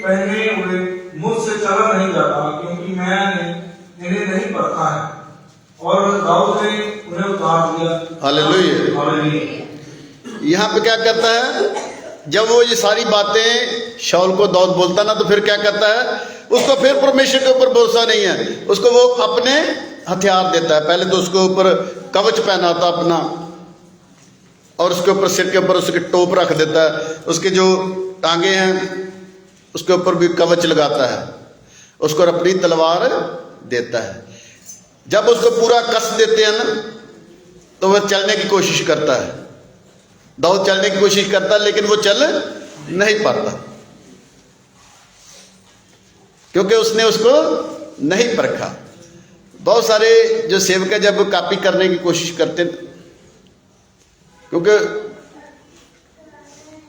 पहने हुए मुझसे चला नहीं जाता, क्योंकि मैंने इन्हें नहीं परखा है। और दाऊद ने उन्हें उतार दिया। हालेलुया। हालेलुया। यहाँ पे क्या करता है, जब वो ये सारी बातें शाऊल को दाऊद बोलता ना, तो फिर क्या करता है, उसको फिर परमेश्वर के ऊपर भरोसा नहीं है, उसको वो अपने हथियार देता है। पहले तो उसके ऊपर कवच पहनाता अपना, और उसके ऊपर सिर के ऊपर उसके टोप रख देता है, उसके जो टांगे हैं उसके ऊपर भी कवच लगाता है, उसको अपनी तलवार देता है। जब उसको पूरा कस देते हैं ना, तो वह चलने की कोशिश करता है। दाऊद चलने की कोशिश करता है, लेकिन वो चल नहीं पाता, क्योंकि उसने उसको नहीं परखा। बहुत सारे जो सेवक जब कॉपी करने की कोशिश करते हैं, क्योंकि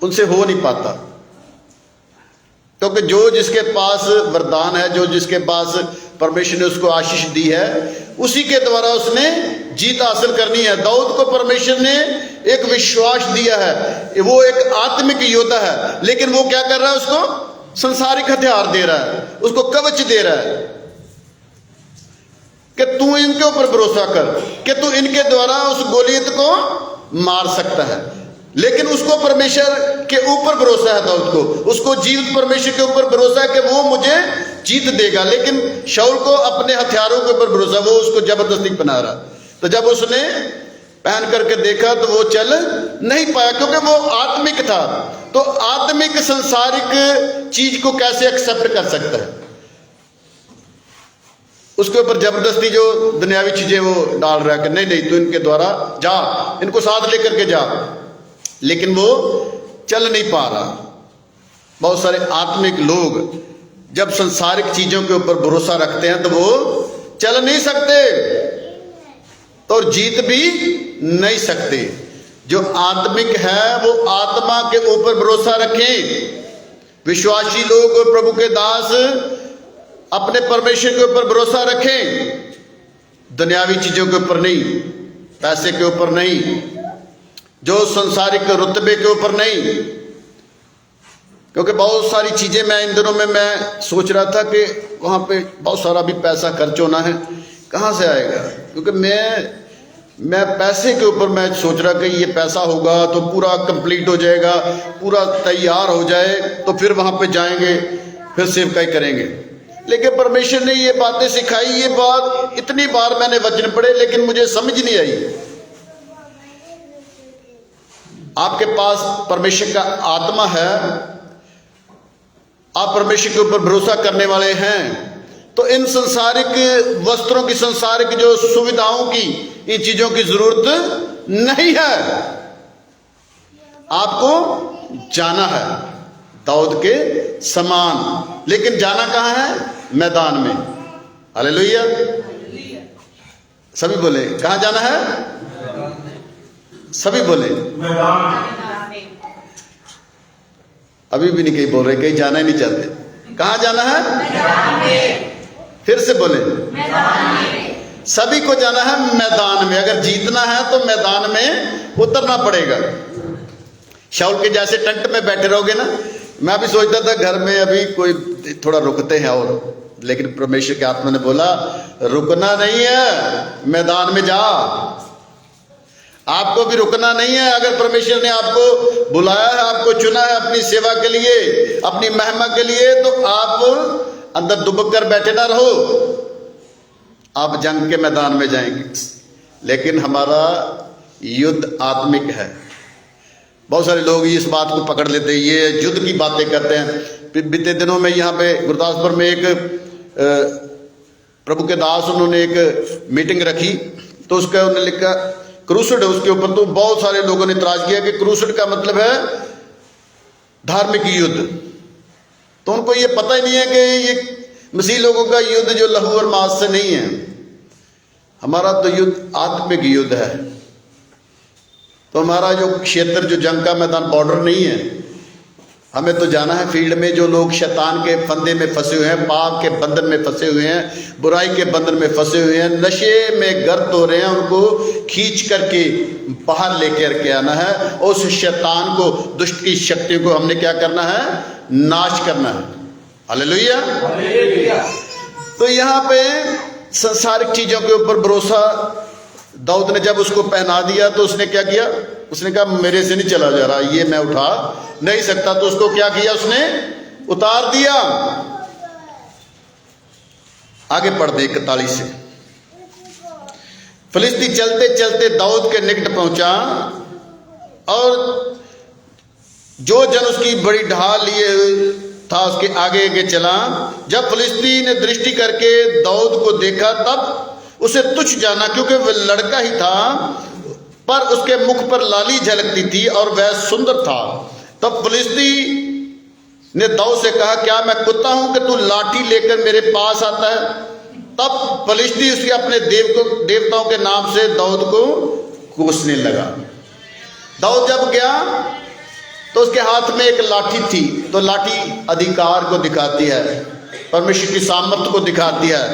उनसे हो नहीं पाता, क्योंकि जो जिसके पास वरदान है, जो जिसके पास परमेश्वर ने उसको आशीष दी है, उसी के द्वारा उसने जीत हासिल करनी है। दाऊद को परमेश्वर ने एक विश्वास दिया है, वो एक आत्मिक योद्धा है, लेकिन वो क्या कर रहा है, उसको संसारिक हथियार दे रहा है, उसको कवच दे रहा है कि तू इनके ऊपर भरोसा कर, कि तू इनके द्वारा उस गोलियत को मार सकता है। लेकिन उसको परमेश्वर के ऊपर भरोसा है, दाऊद को, उसको जीवित परमेश्वर के ऊपर भरोसा है कि वो मुझे जीत देगा। लेकिन शाऊल को अपने हथियारों के ऊपर भरोसा, वो उसको जबरदस्ती बना रहा। तो जब उसने पहन करके देखा तो वो चल नहीं पाया, क्योंकि वो आत्मिक था। तो आत्मिक संसारिक चीज को कैसे एक्सेप्ट कर सकता है? उसके ऊपर जबरदस्ती जो दुनियावी चीजें वो डाल रहा है कि नहीं नहीं, तू इनके द्वारा जा, इनको साथ लेकर के जा। लेकिन वो चल नहीं पा रहा। बहुत सारे आत्मिक लोग जब संसारिक चीजों के ऊपर भरोसा रखते हैं तो वो चल नहीं सकते, तो जीत भी नहीं सकते। जो आत्मिक है वो आत्मा के ऊपर भरोसा रखें। विश्वासी लोग और प्रभु के दास अपने परमेश्वर के ऊपर भरोसा रखें, दुनियावी चीजों के ऊपर नहीं, पैसे के ऊपर नहीं, जो संसारिक रुतबे के ऊपर नहीं। क्योंकि बहुत सारी चीजें मैं इन दिनों में मैं सोच रहा था कि वहां पे बहुत सारा भी पैसा खर्च होना है, कहां से आएगा? क्योंकि मैं पैसे के ऊपर मैं सोच रहा कि ये पैसा होगा तो पूरा कंप्लीट हो जाएगा, पूरा तैयार हो जाए तो फिर वहां पे जाएंगे, फिर सेवकाई करेंगे। लेकिन परमेश्वर ने ये बातें सिखाई, ये बात इतनी बार मैंने वचन पढ़े लेकिन मुझे समझ नहीं आई। आपके पास परमेश्वर का आत्मा है, आप परमेश्वर के ऊपर भरोसा करने वाले हैं, तो इन संसारिक वस्त्रों की, संसारिक जो सुविधाओं की, इन चीजों की जरूरत नहीं है। आपको जाना है दाऊद के समान, लेकिन जाना कहां है? मैदान में। हालेलुया। सभी बोले कहां जाना है? सभी बोले मैदान। अभी भी नहीं कहीं बोल रहे, कहीं जाना ही नहीं चाहते। कहां जाना है? मैदान में। फिर से बोले मैदान में। सभी को जाना है मैदान में। अगर जीतना है तो मैदान में उतरना पड़ेगा। शाऊल के जैसे टंट में बैठे रहोगे ना, मैं अभी सोचता था घर में अभी कोई थोड़ा रुकते हैं, और लेकिन परमेश्वर के आत्मा ने बोला रुकना नहीं है, मैदान में जा। आपको भी रुकना नहीं है। अगर परमेश्वर ने आपको बुलाया है, आपको चुना है अपनी सेवा के लिए, अपनी महिमा के लिए, तो आप अंदर दुबक कर बैठे ना रहो, आप जंग के मैदान में जाएंगे। लेकिन हमारा युद्ध आत्मिक है। बहुत सारे लोग इस बात को पकड़ लेते हैं, ये युद्ध की बातें करते हैं। बीते दिनों में यहाँ पे गुरदासपुर में एक प्रभु के दास, उन्होंने एक मीटिंग रखी, तो उसका उन्होंने लिखा क्रूसड है उसके ऊपर। तो बहुत सारे लोगों ने इतराज किया कि क्रूसड का मतलब है धार्मिक युद्ध। तो उनको ये पता ही नहीं है कि ये मसीह लोगों का युद्ध जो लहू और मांस से नहीं है। हमारा तो युद्ध आत्मिक युद्ध है। तो हमारा जो क्षेत्र, जो जंग का मैदान, बॉर्डर नहीं है। हमें तो जाना है फील्ड में। जो लोग शैतान के फंदे में फंसे हुए हैं, पाप के बंधन में फंसे हुए हैं, बुराई के बंधन में फंसे हुए हैं, नशे में गर्त हो रहे हैं, उनको खींच करके बाहर लेकर के आना है। और उस शैतान को, दुष्ट की शक्ति को हमने क्या करना है? नाश करना है। हालेलुया। तो यहाँ पे संसारिक चीजों के ऊपर भरोसा दाऊद ने जब उसको पहना दिया तो उसने क्या किया? उसने कहा मेरे से नहीं चला जा रहा, ये मैं उठा नहीं सकता। तो उसको क्या किया? उसने उतार दिया। आगे पढ़ दे 41 से। फिलिस्ती चलते चलते दाऊद के निकट पहुंचा, और जो जन उसकी बड़ी ढाल लिए था उसके आगे आगे चला। जब फिलिस्ती ने दृष्टि करके दाऊद को देखा तब उसे तुच्छ जाना, क्योंकि वह लड़का ही था, पर उसके मुख पर लाली झलकती थी और वह सुंदर था। तब फिलिस्ती ने दाऊद से कहा, क्या मैं कुत्ता हूं कि तू लाठी लेकर मेरे पास आता है? तब फिलिस्ती उसके अपने देवताओं के नाम से दाऊद को कोसने लगा। दाऊद जब गया तो उसके हाथ में एक लाठी थी। तो लाठी अधिकार को दिखाती है, परमेश्वर की सामर्थ्य को दिखाती है।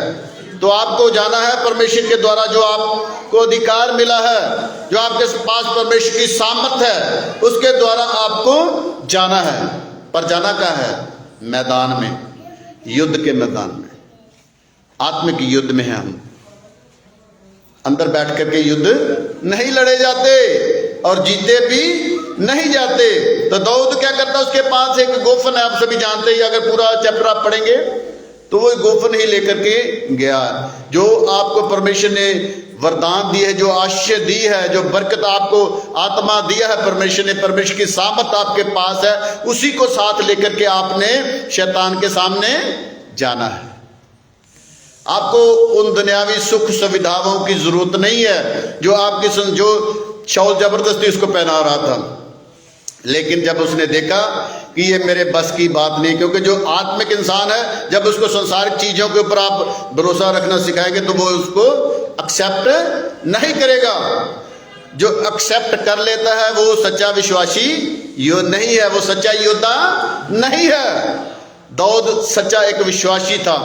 तो आपको जाना है परमेश्वर के द्वारा जो आपको अधिकार मिला है, जो आपके पास परमेश्वर की सामर्थ्य है, उसके द्वारा आपको जाना है। पर जाना क्या है? मैदान में, युद्ध के मैदान में, आत्मिक युद्ध में है हम। अंदर बैठ करके युद्ध नहीं लड़े जाते और जीते भी नहीं जाते। तो दाऊद क्या करता, उसके पास एक गोफन है, आप सभी जानते ही, अगर पूरा चैप्टर आप पढ़ेंगे तो वो गोफन ही लेकर के गया। जो आपको परमेश्वर ने वरदान दी है, जो आशीष दी है, जो बरकत आपको आत्मा दिया है परमेश्वर ने, परमेश्वर की सामर्थ आपके पास है, उसी को साथ लेकर के आपने शैतान के सामने जाना है। आपको उन दुनियावी सुख सुविधाओं की जरूरत नहीं है जो आपकी जो शाऊल जबरदस्ती उसको पहना रहा था। लेकिन जब उसने देखा कि ये मेरे बस की बात नहीं, क्योंकि जो आत्मिक इंसान है, जब उसको संसारिक चीजों के ऊपर आप भरोसा रखना सिखाएंगे तो वो उसको एक्सेप्ट नहीं करेगा। जो एक्सेप्ट कर लेता है वो सच्चा विश्वासी नहीं है, वो सच्चा योद्धा नहीं है। दाऊद सच्चा एक विश्वासी था,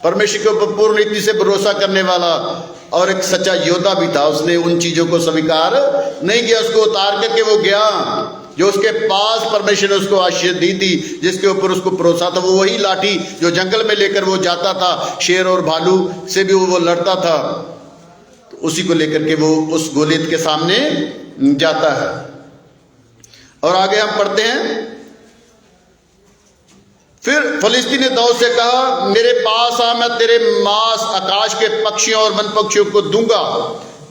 परमेश्वर के ऊपर पूर्ण रीति से भरोसा करने वाला और एक सच्चा योद्धा भी था। उसने उन चीजों को स्वीकार नहीं किया, उसको उतार करके वो गया। जो उसके पास परमेश्वर ने उसको आशीष दी थी, जिसके ऊपर उसको भरोसा था, वो वही लाठी जो जंगल में लेकर वो जाता था, शेर और भालू से भी वो लड़ता था, तो उसी को लेकर के वो उस गोलियत के सामने जाता है। और आगे हम पढ़ते हैं, फिर फलिस्ती ने दाऊद से कहा, मेरे पास आ, मैं तेरे मांस आकाश के पक्षियों और वन पक्षियों को दूंगा।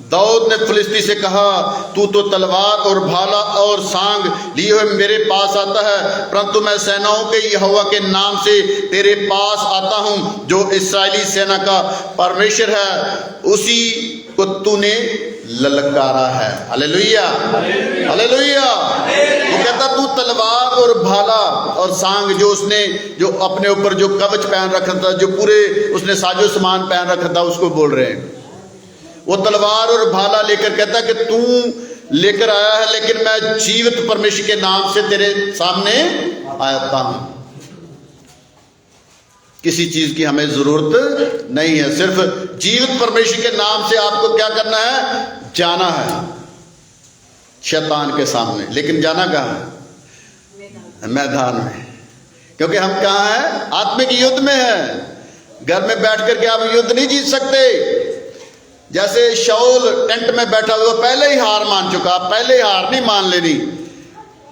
दाऊद ने फलिस्ती से कहा, तू तो तलवार और भाला और सांग लिए हुए मेरे पास आता है, परंतु मैं सेनाओं के यहोवा के नाम से तेरे पास आता हूं, जो इस्राएली सेना का परमेश्वर है, उसी को तूने ललकारा है। Hallelujah, hallelujah. वो कहता, तू तलवार और भाला और सांग, जो उसने जो अपने ऊपर जो कवच पहन रखा था, जो पूरे उसने साजो सामान पहन रखा था, उसको बोल रहे हैं। वो तलवार और भाला लेकर कहता कि तू लेकर आया है, लेकिन मैं जीवित परमेश्वर के नाम से तेरे सामने आता हूं। किसी चीज की हमें जरूरत नहीं है, सिर्फ जीवित परमेश्वर के नाम से आपको क्या करना है? जाना है शैतान के सामने। लेकिन जाना कहां है? मैदान में। क्योंकि हम कहां हैं? आत्मिक युद्ध में हैं। घर में बैठ करके आप युद्ध नहीं जीत सकते। जैसे शाऊल टेंट में बैठा हुआ, पहले ही हार मान चुका, पहले ही हार नहीं मान लेनी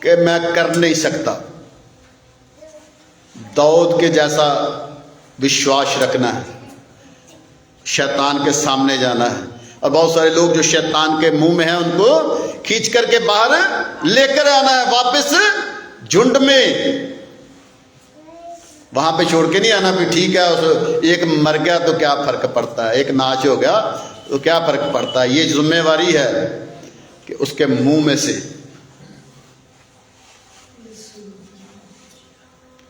कि मैं कर नहीं सकता। दाऊद के जैसा विश्वास रखना है, शैतान के सामने जाना है। और बहुत सारे लोग जो शैतान के मुंह में हैं, उनको खींच करके बाहर लेकर आना है, वापस झुंड में। वहां पे छोड़ के नहीं आना भी ठीक है, एक मर गया तो क्या फर्क पड़ता है, एक नाश हो गया तो क्या फर्क पड़ता है। ये जिम्मेवारी है कि उसके मुंह में से।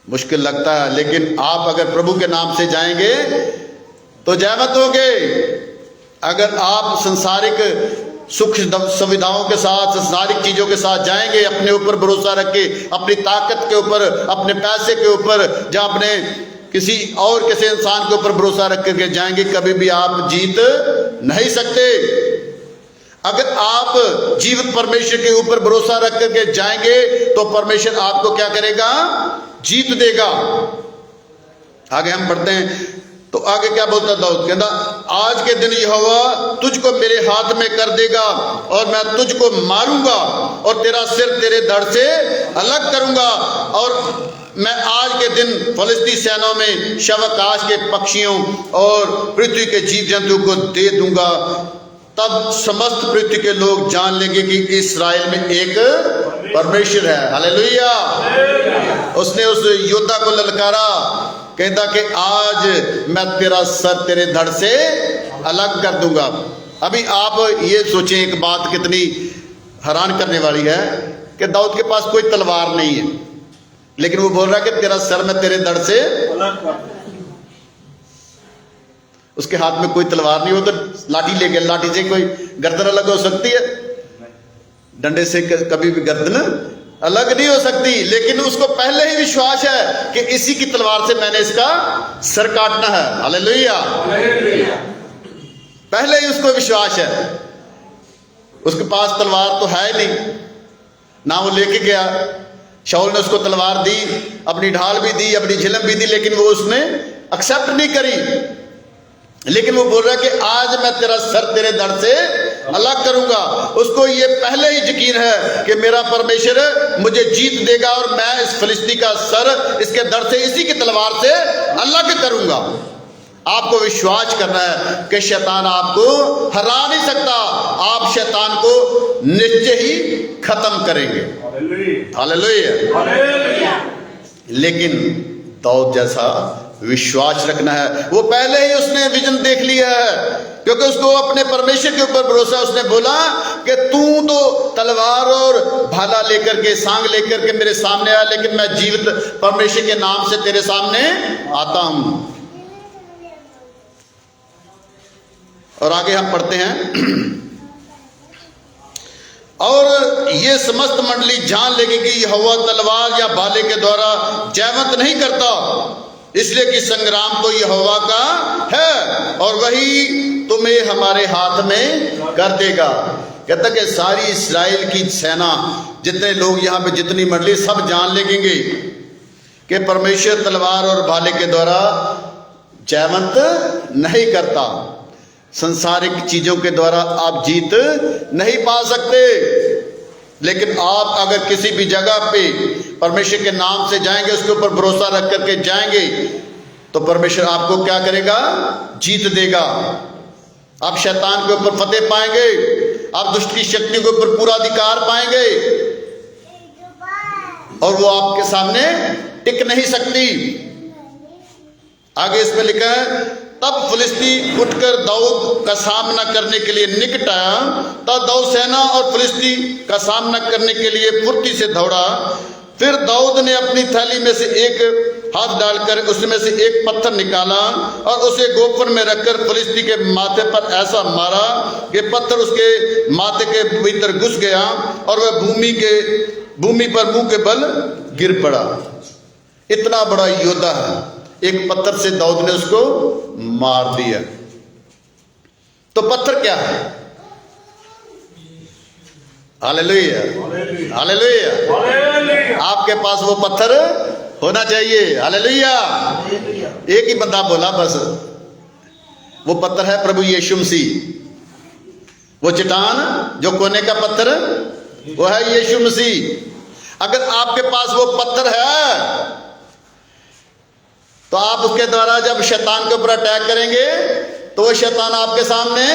मुश्किल लगता है, लेकिन आप अगर प्रभु के नाम से जाएंगे तो जयवंत होगे। अगर आप संसारिक सुख सुविधाओं के साथ, संसारिक चीजों के साथ जाएंगे, अपने ऊपर भरोसा रख के, अपनी ताकत के ऊपर, अपने पैसे के ऊपर, या अपने किसी इंसान के ऊपर भरोसा रख करके जाएंगे, कभी भी आप जीत नहीं सकते। अगर आप जीवित परमेश्वर के ऊपर भरोसा रख करके जाएंगे तो परमेश्वर आपको क्या करेगा? जीत देगा। आगे हम पढ़ते हैं, तो आगे क्या बोलता दाऊद? कहता, आज के दिन यहोवा तुझको मेरे हाथ में कर देगा और मैं तुझको मारूंगा और तेरा सिर तेरे धड़ से अलग करूंगा, और मैं आज के दिन फलिस्ती सेनाओं में शव आकाश के पक्षियों और पृथ्वी के जीव जंतु को दे दूंगा। तब समस्त पृथ्वी के लोग जान लेंगे कि इस्राएल में एक परमेश्वर है। हालेलुया। उसने उस योद्धा को ललकारा, कहता कि आज मैं तेरा सर तेरे धड़ से अलग कर दूंगा। अभी आप ये सोचें, एक बात कितनी हैरान करने वाली है कि दाऊद के पास कोई तलवार नहीं है, लेकिन वो बोल रहा है कि तेरा सर मैं तेरे धड़ से अलग कर। उसके हाथ में कोई तलवार नहीं हो तो लाठी ले गया, लाठी से कोई गर्दन अलग हो सकती है? डंडे से कभी भी गर्दन अलग नहीं हो सकती, लेकिन उसको पहले ही विश्वास है कि इसी की तलवार से मैंने इसका सर काटना है। हालेलुया। पहले ही उसको विश्वास है। उसके पास तलवार तो है नहीं, ना वो लेके गया। शाऊल ने उसको तलवार दी, अपनी ढाल भी दी, अपनी झिलम भी दी, लेकिन वो उसने एक्सेप्ट नहीं करी। लेकिन वो बोल रहा है कि आज मैं तेरा सर तेरे धड़ से अलग करूंगा। उसको ये पहले ही यकीन है कि मेरा परमेश्वर मुझे जीत देगा और मैं इस फिलिस्ती का सर इसके धड़ से, इसी की तलवार से अलग करूंगा। आपको विश्वास करना है कि शैतान आपको हरा नहीं सकता। आप शैतान को निश्चय ही खत्म करेंगे। हालेलुया। लेकिन दाऊद जैसा विश्वास रखना है। वो पहले ही उसने विजन देख लिया है, क्योंकि उसको अपने परमेश्वर के ऊपर भरोसा। उसने बोला कि तू तो तलवार और भाला लेकर के, सांग लेकर के मेरे सामने आया, लेकिन मैं जीवित परमेश्वर के नाम से तेरे सामने आता हूं। और आगे हम पढ़ते हैं, और ये समस्त मंडली जान लेगी कि यहोवा तलवार या भाले के द्वारा जयवंत नहीं करता, इसलिए कि संग्राम तो यहोवा का है और वही तुम्हें हमारे हाथ में कर देगा। कहता कि सारी इस्राएल की सेना, जितने लोग यहाँ पे, जितनी मंडली, सब जान लेंगे कि परमेश्वर तलवार और भाले के द्वारा जयवंत नहीं करता। संसारिक चीजों के द्वारा आप जीत नहीं पा सकते, लेकिन आप अगर किसी भी जगह पे परमेश्वर के नाम से जाएंगे, उसके ऊपर भरोसा रख करके जाएंगे, तो परमेश्वर आपको क्या करेगा? जीत देगा। आप शैतान के ऊपर फतेह पाएंगे, आप दुष्ट की शक्ति के ऊपर पूरा अधिकार पाएंगे, और वो आपके सामने टिक नहीं सकती। आगे इसमें लिखा है, तब फिलिस्ती उठकर दाऊद का सामना करने के लिए निकट आया। तब दाऊद सेना और फिलिस्ती का सामना करने के लिए फुर्ती से दौड़ा। फिर दाऊद ने अपनी थैली में से एक हाथ डालकर उसमें से एक पत्थर निकाला और उसे गोफन में रखकर फिलिस्ती के माथे पर ऐसा मारा कि पत्थर उसके माथे के भीतर घुस गया और वह भूमि पर मुंह के बल गिर पड़ा। इतना बड़ा योद्धा है, एक पत्थर से दाऊद ने उसको मार दिया। तो पत्थर क्या है? Hallelujah, hallelujah. आपके पास वो पत्थर होना चाहिए। हालेलुया। एक ही बंदा बोला बस, वो पत्थर है प्रभु यीशु मसीह। वो चट्टान जो कोने का पत्थर, वो है यीशु मसीह। अगर आपके पास वो पत्थर है, तो आप उसके द्वारा जब शैतान के ऊपर अटैक करेंगे, तो वो शैतान आपके सामने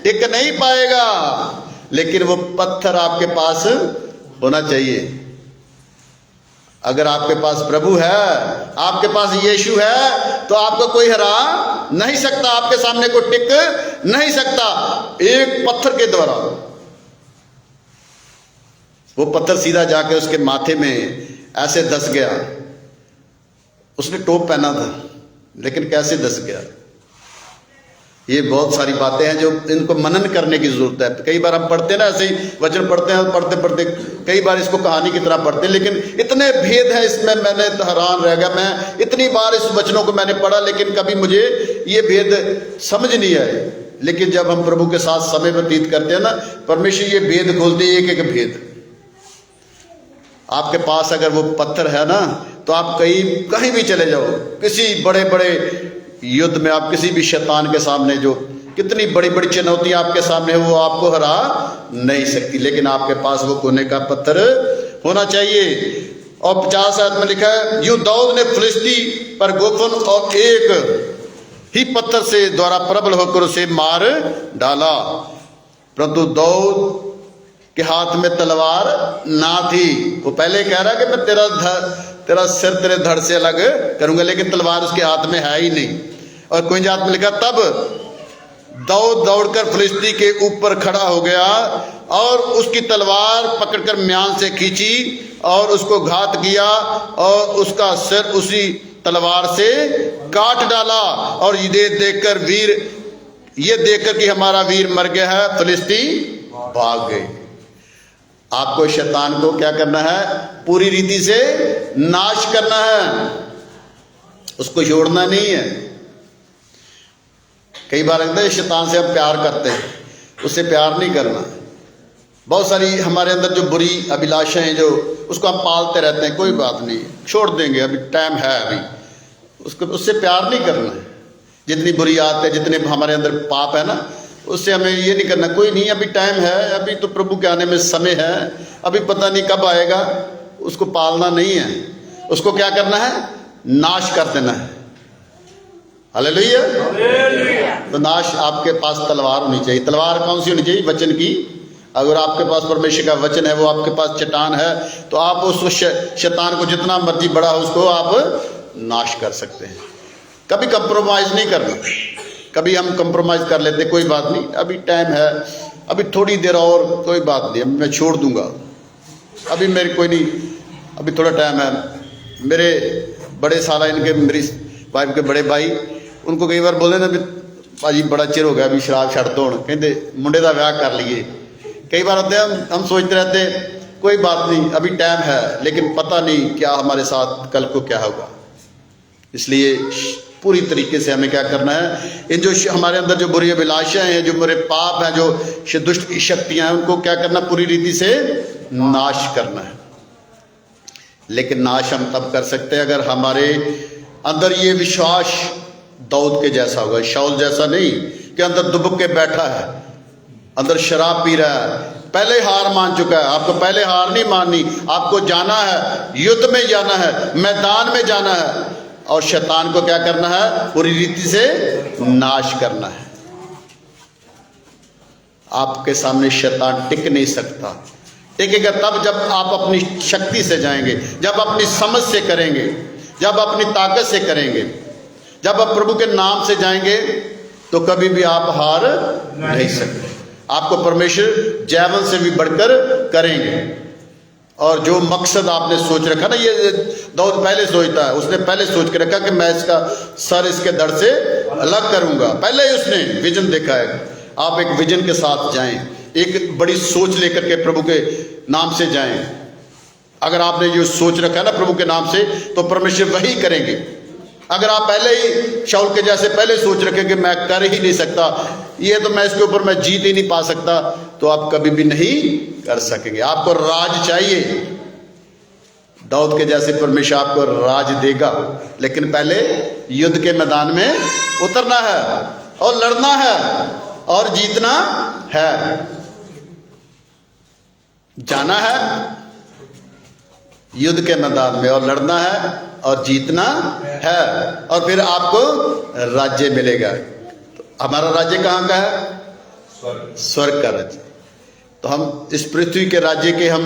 टिक नहीं पाएगा। लेकिन वो पत्थर आपके पास होना चाहिए। अगर आपके पास प्रभु है, आपके पास यीशु है, तो आपको कोई हरा नहीं सकता, आपके सामने कोई टिक नहीं सकता। एक पत्थर के द्वारा वो पत्थर सीधा जाके उसके माथे में ऐसे धस गया। उसने टोप पहना था, लेकिन कैसे धस गया? ये बहुत सारी बातें हैं जो इनको मनन करने की जरूरत है। कई बार हम पढ़ते हैं ना, ऐसे ही वचन पढ़ते हैं, पढ़ते पढ़ते कई बार इसको कहानी की तरह पढ़ते हैं, लेकिन इतने भेद हैं इसमें, मैंने तो हैरान रह गया। मैं इतनी बार इस वचनों को मैंने पढ़ा, लेकिन कभी मुझे ये भेद समझ नहीं आए। लेकिन जब हम प्रभु के साथ समय व्यतीत करते हैं ना, परमेश्वर ये भेद खोलते हैं, एक एक भेद। आपके पास अगर वो पत्थर है ना, तो आप कहीं भी चले जाओ, किसी बड़े बड़े युद्ध में, आप किसी भी शैतान के सामने, जो कितनी बड़ी बड़ी चुनौतियां आपके सामने, वो आपको हरा नहीं सकती। लेकिन आपके पास वो कोने का पत्थर होना चाहिए। और 50 आयत में लिखा है, यूं दाऊद ने फिलिस्ती पर गोफन और एक ही पत्थर से द्वारा प्रबल होकर उसे मार डाला, परंतु दाऊद के हाथ में तलवार ना थी। वो पहले कह रहा कि मैं तेरा सिर तेरे धड़ से अलग करूंगा, लेकिन तलवार उसके हाथ में है ही नहीं। और कोई जात में लिखा, तब दाऊद दौड़कर फिलिस्ती के ऊपर खड़ा हो गया और उसकी तलवार पकड़कर म्यान से खींची और उसको घात किया और उसका सिर उसी तलवार से काट डाला। और ये देखकर कि हमारा वीर मर गया है, फिलिस्ती भाग गए। आपको शैतान को क्या करना है? पूरी रीति से नाश करना है, उसको छोड़ना नहीं है। कई बार लगता है शैतान से हम प्यार करते हैं, उससे प्यार नहीं करना। बहुत सारी हमारे अंदर जो बुरी अभिलाषाएं हैं, जो उसको हम पालते रहते हैं, कोई बात नहीं, छोड़ देंगे, अभी टाइम है, अभी उसको, उससे प्यार नहीं करना है। जितनी बुरी आदत है, जितने हमारे अंदर पाप है ना, उससे हमें ये नहीं करना, कोई नहीं, अभी टाइम है, अभी तो प्रभु के आने में समय है, अभी पता नहीं कब आएगा। उसको पालना नहीं है, उसको क्या करना है? नाश कर देना है। हालेलुया। तो नाश, आपके पास तलवार होनी चाहिए। तलवार कौन सी होनी चाहिए? वचन की। अगर आपके पास परमेश्वर का वचन है, वो आपके पास चट्टान है, तो आप उस शैतान को जितना मर्जी बड़ा हो, उसको आप नाश कर सकते हैं। कभी कंप्रोमाइज नहीं करना। कभी हम कंप्रोमाइज कर लेते, कोई बात नहीं, अभी टाइम है, अभी थोड़ी देर और, कोई बात नहीं, मैं छोड़ दूंगा, अभी मेरे कोई नहीं, अभी थोड़ा टाइम है। मेरे बड़े साला, इनके, मेरी वाइफ के बड़े भाई, उनको कई बार बोले ना भी भाजी बड़ा चिर हो गया, अभी शराब छड़ दो, कहते मुंडे का ब्याह कर लिए। कई बार होते हैं हम सोचते रहते, कोई बात नहीं, अभी टाइम है, लेकिन पता नहीं क्या हमारे साथ कल को क्या होगा। इसलिए पूरी तरीके से हमें क्या करना है? इन जो हमारे अंदर जो बुरी अभिलाषाएं हैं, जो मेरे पाप हैं, जो दुष्ट शक्तियां हैं, उनको क्या करना? पूरी रीति से नाश करना है। लेकिन नाश हम तब कर सकते हैं अगर हमारे अंदर ये विश्वास दाऊद के जैसा होगा, शाऊल जैसा नहीं कि अंदर दुबक के बैठा है, अंदर शराब पी रहा है, पहले हार मान चुका है। आपको पहले हार नहीं माननी, आपको जाना है, युद्ध में जाना है, मैदान में जाना है, और शैतान को क्या करना है? पूरी रीति से नाश करना है। आपके सामने शैतान टिक नहीं सकता। टिकेगा तब जब आप अपनी शक्ति से जाएंगे, जब अपनी समझ से करेंगे, जब अपनी ताकत से करेंगे, जब आप प्रभु के नाम से जाएंगे, तो कभी भी आप हार नहीं सकते। आपको परमेश्वर जैवन से भी बढ़कर करेंगे। और जो मकसद आपने सोच रखा ना, ये दाऊद पहले सोचता है, उसने पहले सोच के रखा कि मैं इसका सर इसके धड़ से अलग करूंगा। पहले ही उसने विजन देखा है। आप एक विजन के साथ जाएं, एक बड़ी सोच लेकर के प्रभु के नाम से जाएं। अगर आपने जो सोच रखा है ना प्रभु के नाम से, तो परमेश्वर वही करेंगे। अगर आप पहले ही शाऊल के जैसे पहले सोच रखें कि मैं कर ही नहीं सकता, ये तो मैं इसके ऊपर मैं जीत ही नहीं पा सकता, तो आप कभी भी नहीं कर सकेंगे। आपको राज चाहिए, दाऊद के जैसे परमेश्वर आपको राज देगा, लेकिन पहले युद्ध के मैदान में उतरना है और लड़ना है और जीतना है। जाना है युद्ध के मैदान में और लड़ना है और जीतना है, और फिर आपको राज्य मिलेगा। तो हमारा राज्य कहाँ का है? स्वर्ग का राज्य। तो हम इस पृथ्वी के राज्य के हम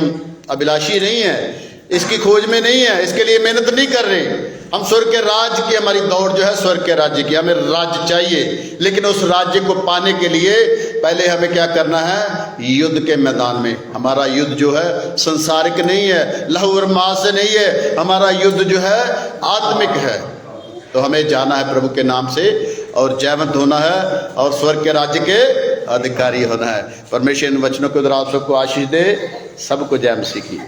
अभिलाषी नहीं है, इसकी खोज में नहीं है, इसके लिए मेहनत नहीं कर रहे। हम स्वर्ग के राज्य की, हमारी दौड़ जो है स्वर्ग के राज्य की, हमें राज्य चाहिए। लेकिन उस राज्य को पाने के लिए पहले हमें क्या करना है? युद्ध के मैदान में। हमारा युद्ध जो है संसारिक नहीं है, लहू और मांस से नहीं है, हमारा युद्ध जो है आत्मिक है। तो हमें जाना है प्रभु के नाम से और जयवंत होना है और स्वर्ग के राज्य के अधिकारी होना है। परमेश्वर इन वचनों के द्वारा आप सबको आशीष दे। सबको जय मसीह की।